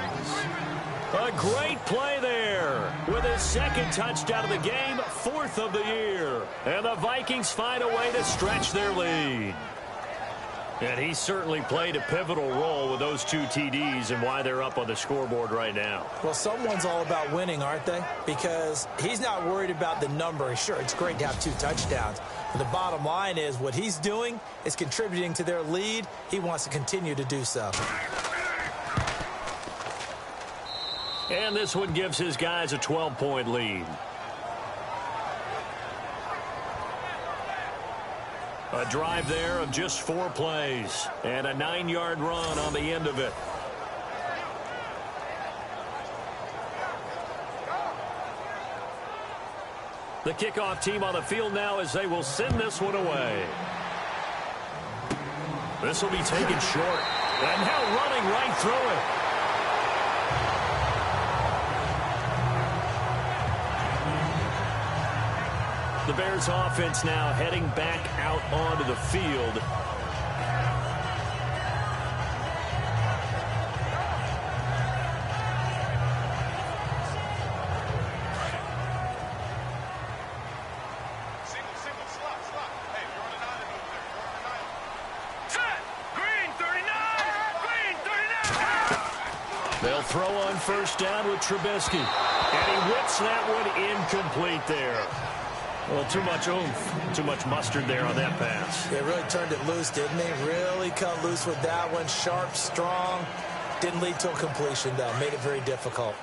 A great play there with his 2nd touchdown of the game, 4th of the year. And the Vikings find a way to stretch their lead. And he certainly played a pivotal role with those 2 TDs and why they're up on the scoreboard right now. Well, someone's all about winning, aren't they? Because he's not worried about the number. Sure, it's great to have 2 touchdowns. But the bottom line is what he's doing is contributing to their lead. He wants to continue to do so. And this one gives his guys a 12-point lead. A drive there of just 4 plays and a 9-yard run on the end of it. The kickoff team on the field now as they will send this one away. This will be taken short. And now running right through it. The Bears offense now heading back out onto the field. Single, slot. Hey, you're on an island over there. You're on an island. Set! Green 39! They'll throw on 1st down with Trubisky. And he whips that one incomplete there. Well, too much oomph, too much mustard there on that pass. They really turned it loose, didn't they? Really cut loose with that one. Sharp, strong. Didn't lead to a completion, though. Made it very difficult.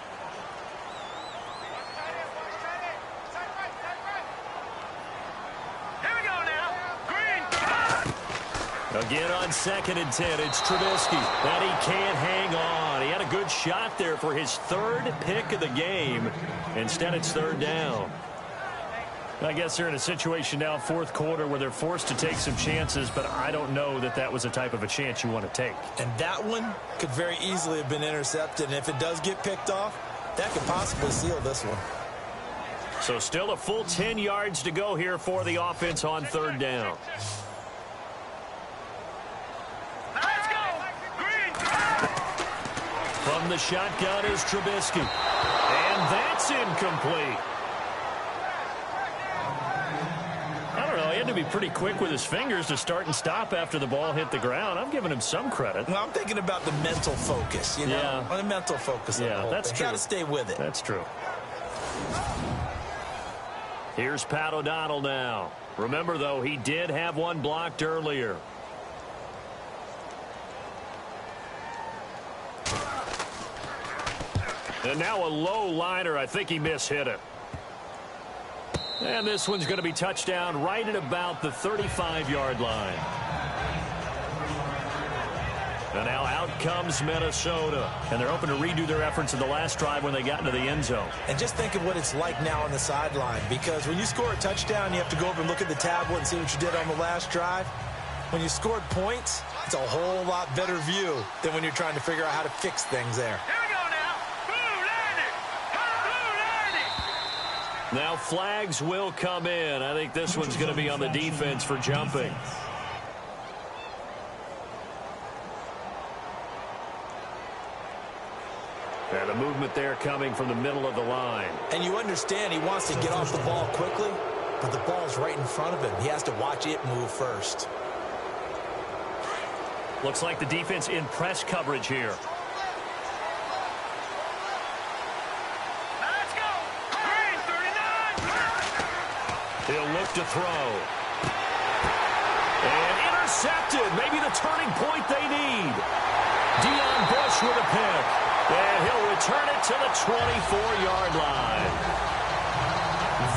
Here we go now. Green. Again on 2nd and 10, it's Trubisky. And he can't hang on. He had a good shot there for his 3rd pick of the game. Instead, it's 3rd down. I guess they're in a situation now, 4th quarter, where they're forced to take some chances, but I don't know that that was the type of a chance you want to take. And that one could very easily have been intercepted. And if it does get picked off, that could possibly seal this one. So still a full 10 yards to go here for the offense on 3rd down. Let's go. Green. From the shotgun is Trubisky. And that's incomplete. He had to be pretty quick with his fingers to start and stop after the ball hit the ground. I'm giving him some credit. Well, I'm thinking about the mental focus, you know? Yeah. On the mental focus. Yeah, that's true. Got to stay with it. That's true. Here's Pat O'Donnell now. Remember, though, he did have one blocked earlier. And now a low liner. I think he mishit it. And this one's going to be touchdown right at about the 35-yard line. And now out comes Minnesota. And they're hoping to redo their efforts in the last drive when they got into the end zone. And just think of what it's like now on the sideline. Because when you score a touchdown, you have to go over and look at the tablet and see what you did on the last drive. When you scored points, it's a whole lot better view than when you're trying to figure out how to fix things there. Here we go now. Blue landing. Blue landing. Now flags will come in. I think this one's going to be on the defense for jumping. And a movement there coming from the middle of the line. And you understand he wants to get off the ball quickly, but the ball's right in front of him. He has to watch it move first. Looks like the defense in press coverage here. Let's go. Green 39. He'll look to throw. And intercepted. Maybe the turning point they need. Dion Bush with a pick. And he'll return it to the 24-yard line.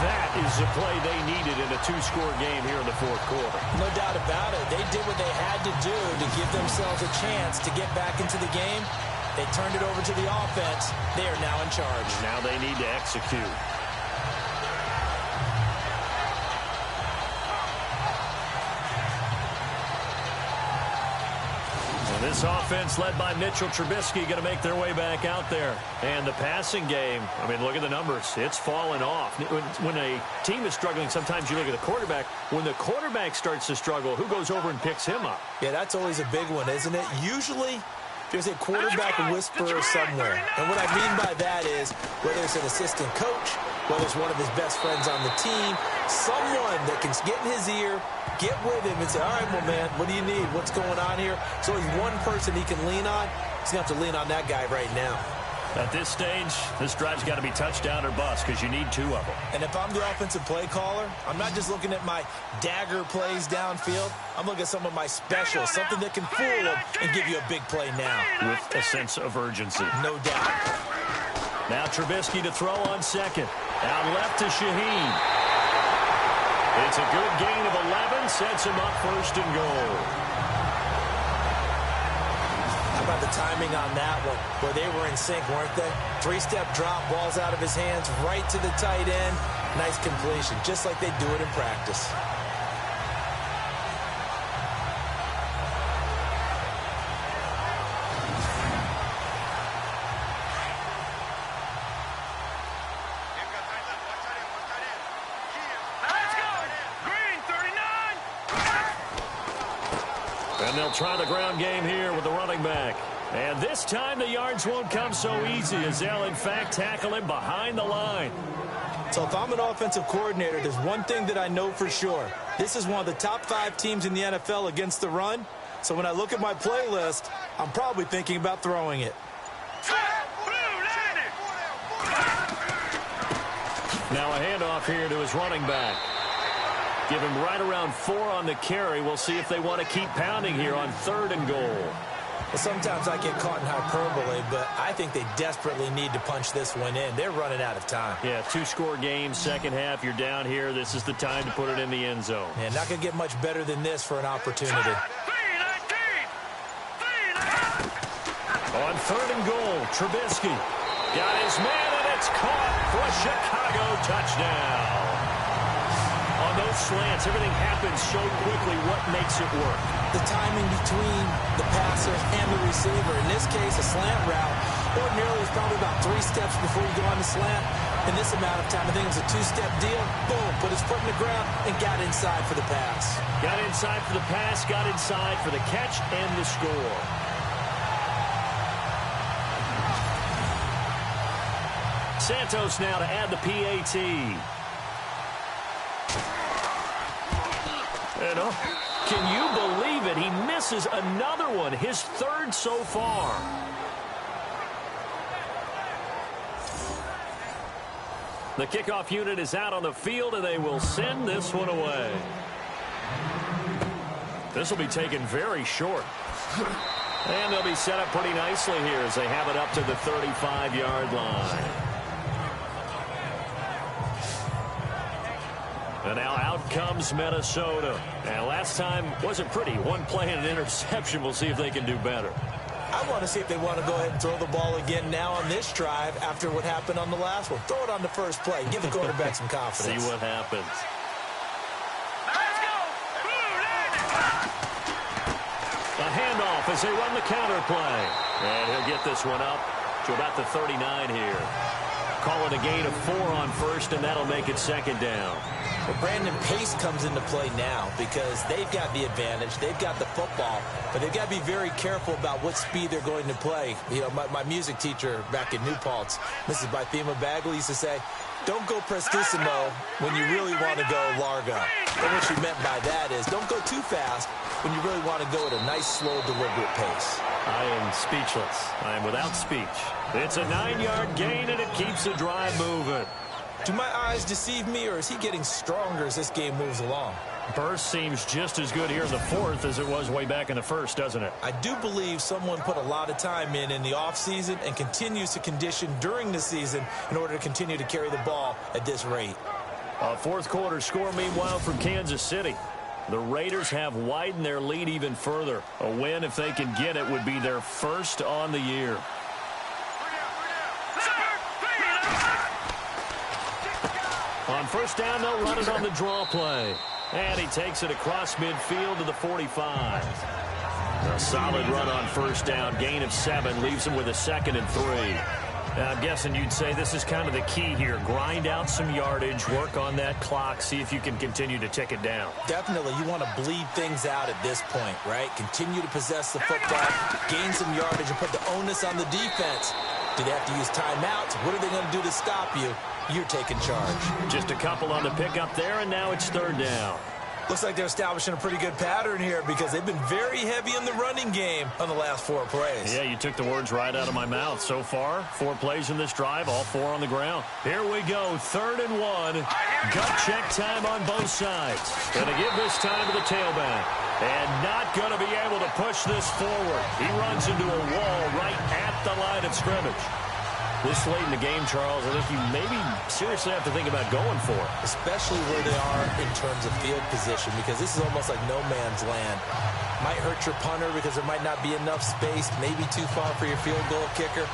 That is the play they needed in a two-score game here in the fourth quarter. No doubt about it. They did what they had to do to give themselves a chance to get back into the game. They turned it over to the offense. They are now in charge. Now they need to execute. This offense led by Mitchell Trubisky going to make their way back out there. And the passing game, I mean, look at the numbers. It's fallen off. When a team is struggling, sometimes you look at the quarterback. When the quarterback starts to struggle, who goes over and picks him up? Yeah, that's always a big one, isn't it? Usually, there's a quarterback whisperer somewhere. And what I mean by that is, whether it's an assistant coach, whether it's one of his best friends on the team, someone that can get in his ear, get with him and say, all right, well, man, what do you need? What's going on here? So he's one person he can lean on. He's going to have to lean on that guy right now. At this stage, this drive's got to be touchdown or bust because you need two of them. And if I'm the offensive play caller, I'm not just looking at my dagger plays downfield. I'm looking at some of my specials, something that can fool them and give you a big play now. With a sense of urgency. No doubt. Now Trubisky to throw on second. Out left to Shaheen. It's a good gain of 11, sets him up first and goal. How about the timing on that one, where they were in sync, weren't they? Three-step drop, ball's out of his hands, right to the tight end. Nice completion, just like they do it in practice. And they'll try the ground game here with the running back. And this time the yards won't come so easy as they'll, in fact, tackle him behind the line. So if I'm an offensive coordinator, there's one thing that I know for sure. This is one of the top 5 teams in the NFL against the run. So when I look at my playlist, I'm probably thinking about throwing it. Now a handoff here to his running back. Give him right around 4 on the carry. We'll see if they want to keep pounding here on 3rd and goal. Well, sometimes I get caught in hyperbole, but I think they desperately need to punch this one in. They're running out of time. Yeah, 2-score game, second half, you're down here. This is the time to put it in the end zone. Yeah, not going to get much better than this for an opportunity. On 3rd and goal, Trubisky got his man, and it's caught for a Chicago touchdown. On those slants, everything happens so quickly. What makes it work? The timing between the passer and the receiver. In this case, a slant route. Ordinarily, it's probably about 3 steps before you go on the slant. In this amount of time, I think it was a 2-step deal. Boom, put his foot in the ground and got inside for the pass. Got inside for the pass, got inside for the catch and the score. Santos now to add the PAT. And can you believe it? He misses another one, his 3rd so far. The kickoff unit is out on the field, and they will send this one away. This will be taken very short. And they'll be set up pretty nicely here as they have it up to the 35-yard line. And now out comes Minnesota. And last time wasn't pretty. 1 play and an interception. We'll see if they can do better. I want to see if they want to go ahead and throw the ball again now on this drive after what happened on the last one. Throw it on the first play. Give the quarterback some confidence. See what happens. A handoff as they run the counter play. And he'll get this one up to about the 39 here. Call it a gain of 4 on 1st, and that'll make it 2nd down. Well, Brandon, pace comes into play now because they've got the advantage. They've got the football, but they've got to be very careful about what speed they're going to play. You know, my music teacher back in New Paltz, Mrs. Bythema Bagley, used to say, don't go prestissimo when you really want to go largo. And what she meant by that is don't go too fast when you really want to go at a nice, slow, deliberate pace. I am speechless. I am without speech. It's a 9-yard gain, and it keeps the drive moving. Do my eyes deceive me, or is he getting stronger as this game moves along? Burst seems just as good here in the fourth as it was way back in the first, doesn't it? I do believe someone put a lot of time in the offseason and continues to condition during the season in order to continue to carry the ball at this rate. A fourth quarter score, meanwhile, from Kansas City. The Raiders have widened their lead even further. A win, if they can get it, would be their first on the year. On first down, they'll run it on the draw play. And he takes it across midfield to the 45. A solid run on first down. Gain of 7 leaves him with a 2nd and 3. I'm guessing you'd say this is kind of the key here. Grind out some yardage, work on that clock, see if you can continue to tick it down. Definitely. You want to bleed things out at this point, right? Continue to possess the football, gain some yardage, and put the onus on the defense. Do they have to use timeouts? What are they going to do to stop you? You're taking charge. Just a couple on the pickup there, and now it's 3rd down. Looks like they're establishing a pretty good pattern here because they've been very heavy in the running game on the last 4 plays. Yeah, you took the words right out of my mouth. So far, 4 plays in this drive, all 4 on the ground. Here we go, 3rd and 1. Gut check time on both sides. Going to give this time to the tailback. And not going to be able to push this forward. He runs into a wall right at the line of scrimmage. This late in the game, Charles, I think you maybe seriously have to think about going for it. Especially where they are in terms of field position, because this is almost like no man's land. Might hurt your punter because there might not be enough space, maybe too far for your field goal kicker.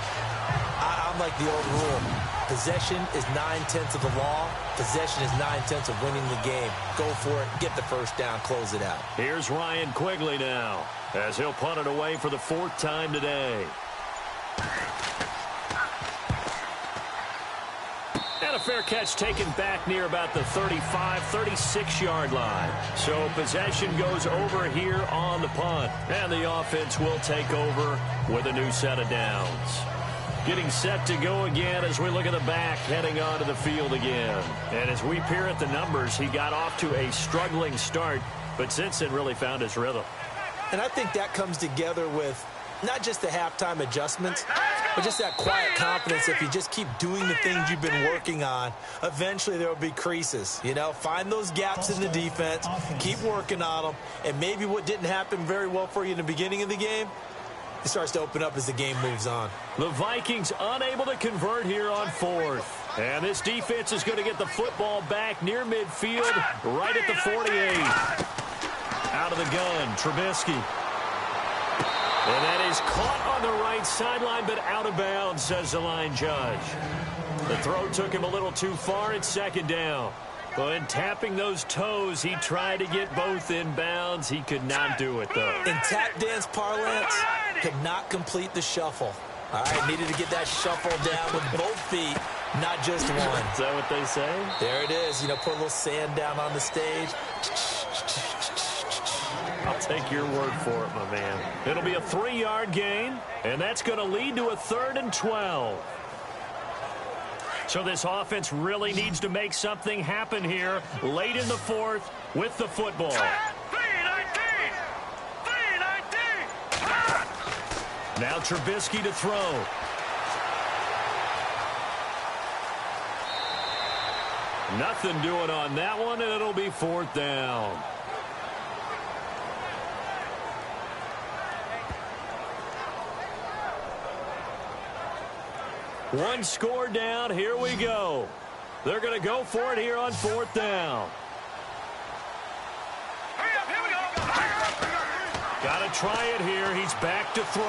I'm like the old rule. Possession is 9/10 of the law. Possession is 9/10 of winning the game. Go for it, get the first down, close it out. Here's Ryan Quigley now, as he'll punt it away for the 4th time today. And a fair catch taken back near about the 35, 36-yard line. So possession goes over here on the punt. And the offense will take over with a new set of downs. Getting set to go again as we look at the back heading onto the field again. And as we peer at the numbers, he got off to a struggling start, but since then really found his rhythm. And I think that comes together with not just the halftime adjustments, but just that quiet confidence. If you just keep doing the things you've been working on, eventually there will be creases. You know, find those gaps in the defense, keep working on them, and maybe what didn't happen very well for you in the beginning of the game, it starts to open up as the game moves on. The Vikings unable to convert here on 4th. And this defense is going to get the football back near midfield, right at the 48. Out of the gun, Trubisky. And that is caught on the right sideline, but out of bounds, says the line judge. The throw took him a little too far. It's 2nd down. But tapping those toes, he tried to get both in bounds. He could not do it, though. In tap dance parlance, could not complete the shuffle. All right, needed to get that shuffle down with both feet, not just one. Is that what they say? There it is. You know, put a little sand down on the stage. I'll take your word for it, my man. It'll be a 3-yard gain, and that's going to lead to a 3rd and 12. So this offense really needs to make something happen here late in the 4th with the football. Now Trubisky to throw. Nothing doing on that one, and it'll be 4th down. One score down. Here we go. They're going to go for it here on 4th down. Got to try it here. He's back to throw.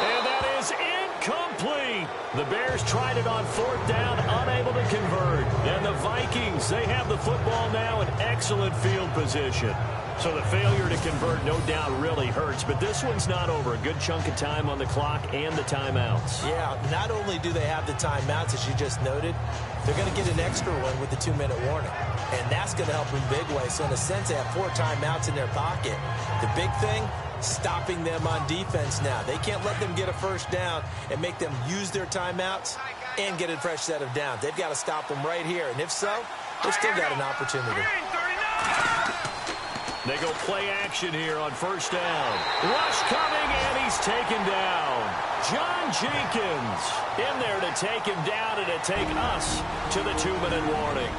And that is incomplete. The Bears tried it on 4th down, unable to convert. And the Vikings, they have the football now in excellent field position. So the failure to convert no doubt really hurts, but this one's not over. A good chunk of time on the clock and the timeouts. Yeah, not only do they have the timeouts, as you just noted, they're going to get an extra one with the 2-minute warning. And that's going to help in big way. So in a sense, they have 4 timeouts in their pocket. The big thing, stopping them on defense now. They can't let them get a first down and make them use their timeouts and get a fresh set of downs. They've got to stop them right here. And if so, they've still got an opportunity. They go play action here on first down. Rush coming, and he's taken down. John Jenkins in there to take him down and to take us to the 2-minute warning.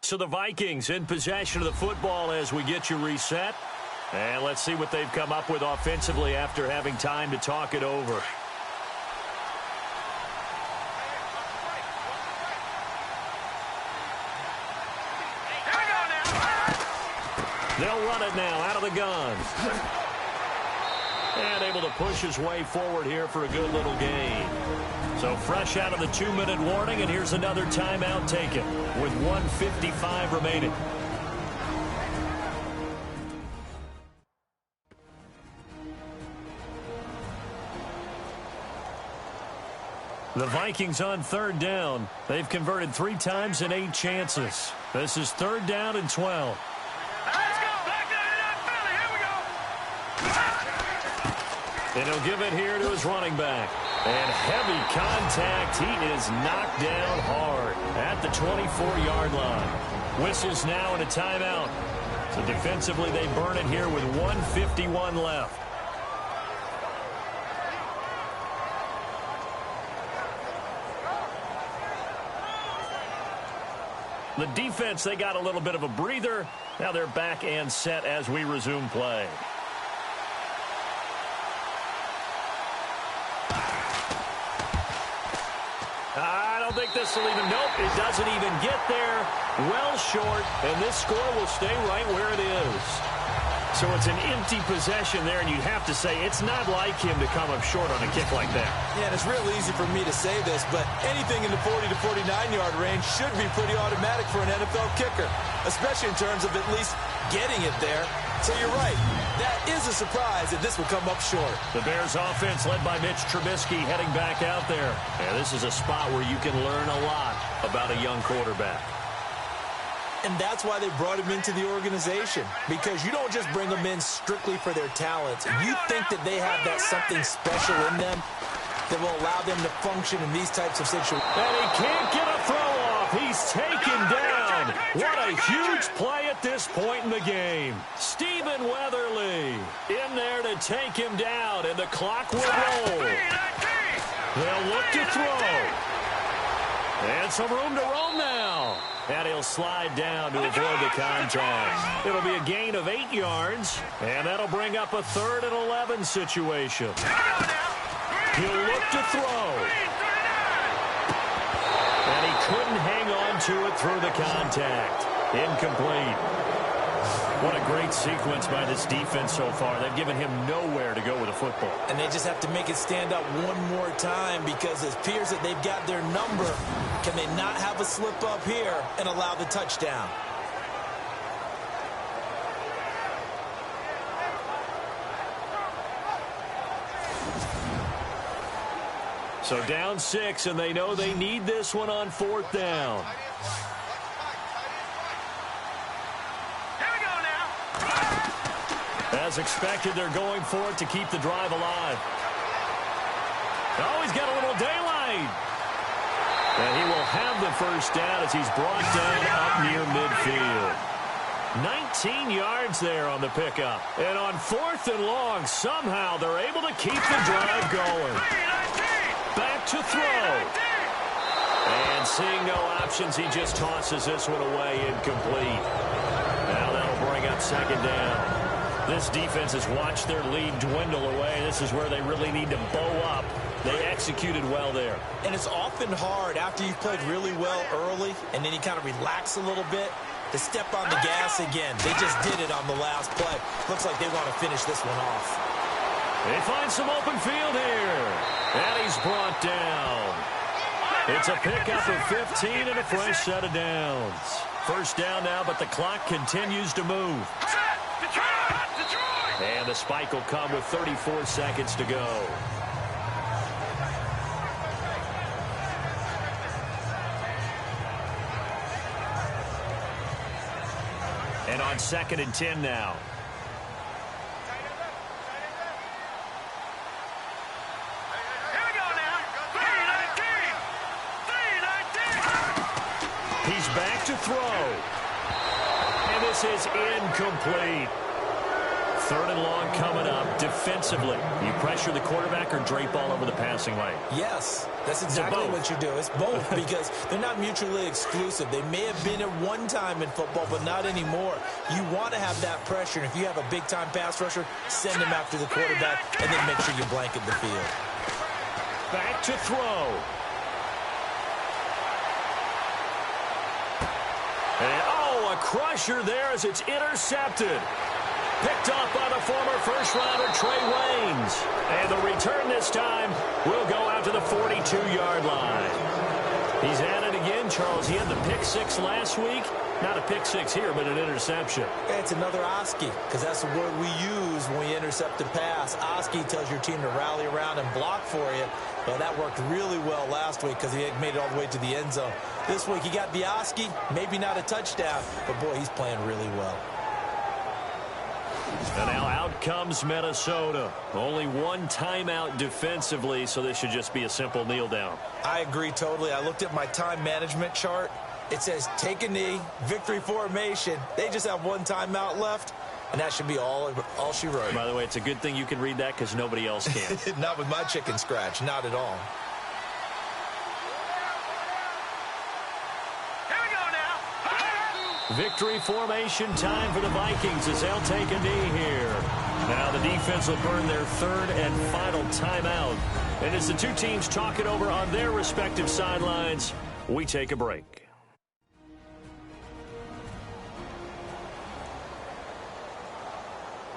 So the Vikings in possession of the football as we get you reset. And let's see what they've come up with offensively after having time to talk it over. They'll run it now out of the gun. And able to push his way forward here for a good little gain. So fresh out of the 2-minute warning, and here's another timeout taken with 1:55 remaining. The Vikings on third down. They've converted 3 times in 8 chances. This is 3rd down and 12. Let's go. Back down to Philly. Here we go. And he'll give it here to his running back. And heavy contact. He is knocked down hard at the 24-yard line. Whistles now and a timeout. So defensively they burn it here with 1:51 left. The defense, they got a little bit of a breather. Now they're back and set as we resume play. I don't think this will even, nope, it doesn't even get there. Well short, and this score will stay right where it is. So it's an empty possession there, and you have to say it's not like him to come up short on a kick like that. Yeah, and it's real easy for me to say this, but anything in the 40 to 49-yard range should be pretty automatic for an NFL kicker, especially in terms of at least getting it there. So you're right. That is a surprise that this will come up short. The Bears offense led by Mitch Trubisky heading back out there. Yeah, this is a spot where you can learn a lot about a young quarterback. And that's why they brought him into the organization, because you don't just bring them in strictly for their talents. You think that they have that something special in them that will allow them to function in these types of situations. And he can't get a throw off. He's taken down. What a huge play at this point in the game. Stephen Weatherly in there to take him down, and the clock will roll. They'll look to throw. And some room to roam now. And he'll slide down to avoid the contact. It'll be a gain of 8 yards, and that'll bring up a 3rd and 11 situation. He'll look to throw. And he couldn't hang on to it through the contact. Incomplete. What a great sequence by this defense so far. They've given him nowhere to go with the football. And they just have to make it stand up one more time, because it appears that they've got their number. Can they not have a slip up here and allow the touchdown? So down 6, and they know they need this one on 4th down. As expected, they're going for it to keep the drive alive. Oh, he's got a little daylight. And he will have the first down as he's brought down up near midfield. 19 yards there on the pickup. And on 4th and long, somehow they're able to keep the drive going. Back to throw. And seeing no options, he just tosses this one away, incomplete. Now that'll bring up 2nd down. This defense has watched their lead dwindle away. This is where they really need to bow up. They executed well there. And it's often hard after you've played really well early and then you kind of relax a little bit. to step on the gas again. They just did it on the last play. Looks like they want to finish this one off. They find some open field here. And he's brought down. It's a pickup of 15 and a fresh set of downs. First down now, but the clock continues to move. And the spike will come with 34 seconds to go. And on 2nd and 10 now. Here we go now. 3-19. He's back to throw. And this is incomplete. 3rd and long coming up. Defensively, you pressure the quarterback or drape all over the passing lane? Yes, that's exactly what you do. It's both because they're not mutually exclusive. They may have been at one time in football, but not anymore. You want to have that pressure, and if you have a big-time pass rusher, send him after the quarterback, and then make sure you blanket the field. Back to throw. And, a crusher there as it's intercepted. Picked off by the former first-rounder Trey Waynes. And the return this time will go out to the 42-yard line. He's at it again, Charles. He had the pick six last week. Not a pick six here, but an interception. It's another Oski, because that's the word we use when we intercept a pass. Oski tells your team to rally around and block for you. Well, that worked really well last week because he had made it all the way to the end zone. This week he got the Oski, maybe not a touchdown, but, boy, he's playing really well. And now out comes Minnesota. Only one timeout defensively, so this should just be a simple kneel down. I agree totally. I looked at my time management chart. It says take a knee, victory formation. They just have one timeout left, and that should be all she wrote. By the way, it's a good thing you can read that because nobody else can. Not with my chicken scratch. Not at all. Victory formation time for the Vikings as they'll take a knee here. Now the defense will burn their 3rd and final timeout. And as the two teams talk it over on their respective sidelines, we take a break.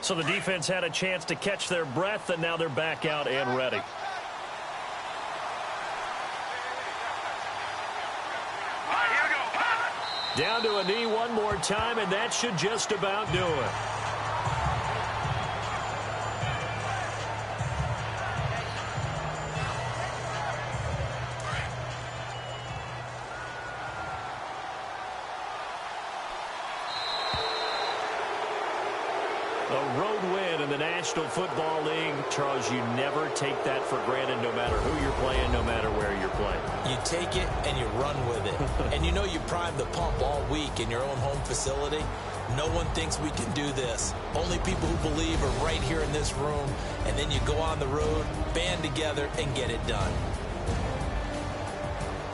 So the defense had a chance to catch their breath, and now they're back out and ready. Down to a knee one more time, and that should just about do it. A road win in the National Football League. Charles, you never take that for granted no matter who you're playing, no matter where you're playing. You take it and you run with it. And you know you prime the pump all week in your own home facility. No one thinks we can do this. Only people who believe are right here in this room. And then you go on the road, band together, and get it done.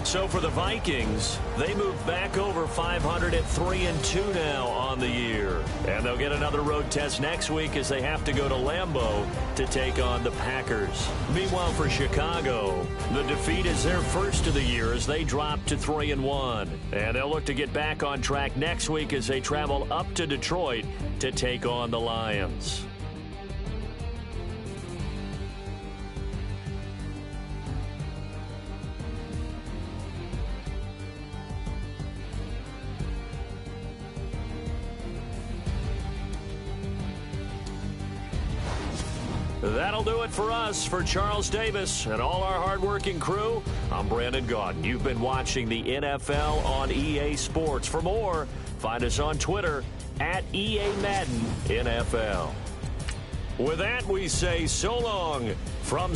So for the Vikings, they move back over 500 at 3-2 now on the year. And they'll get another road test next week as they have to go to Lambeau to take on the Packers. Meanwhile, for Chicago, the defeat is their first of the year as they drop to 3-1. And they'll look to get back on track next week as they travel up to Detroit to take on the Lions. That'll do it for us. For Charles Davis and all our hardworking crew, I'm Brandon Gaudin. You've been watching the NFL on EA Sports. For more, find us on Twitter at EA Madden NFL. With that, we say so long from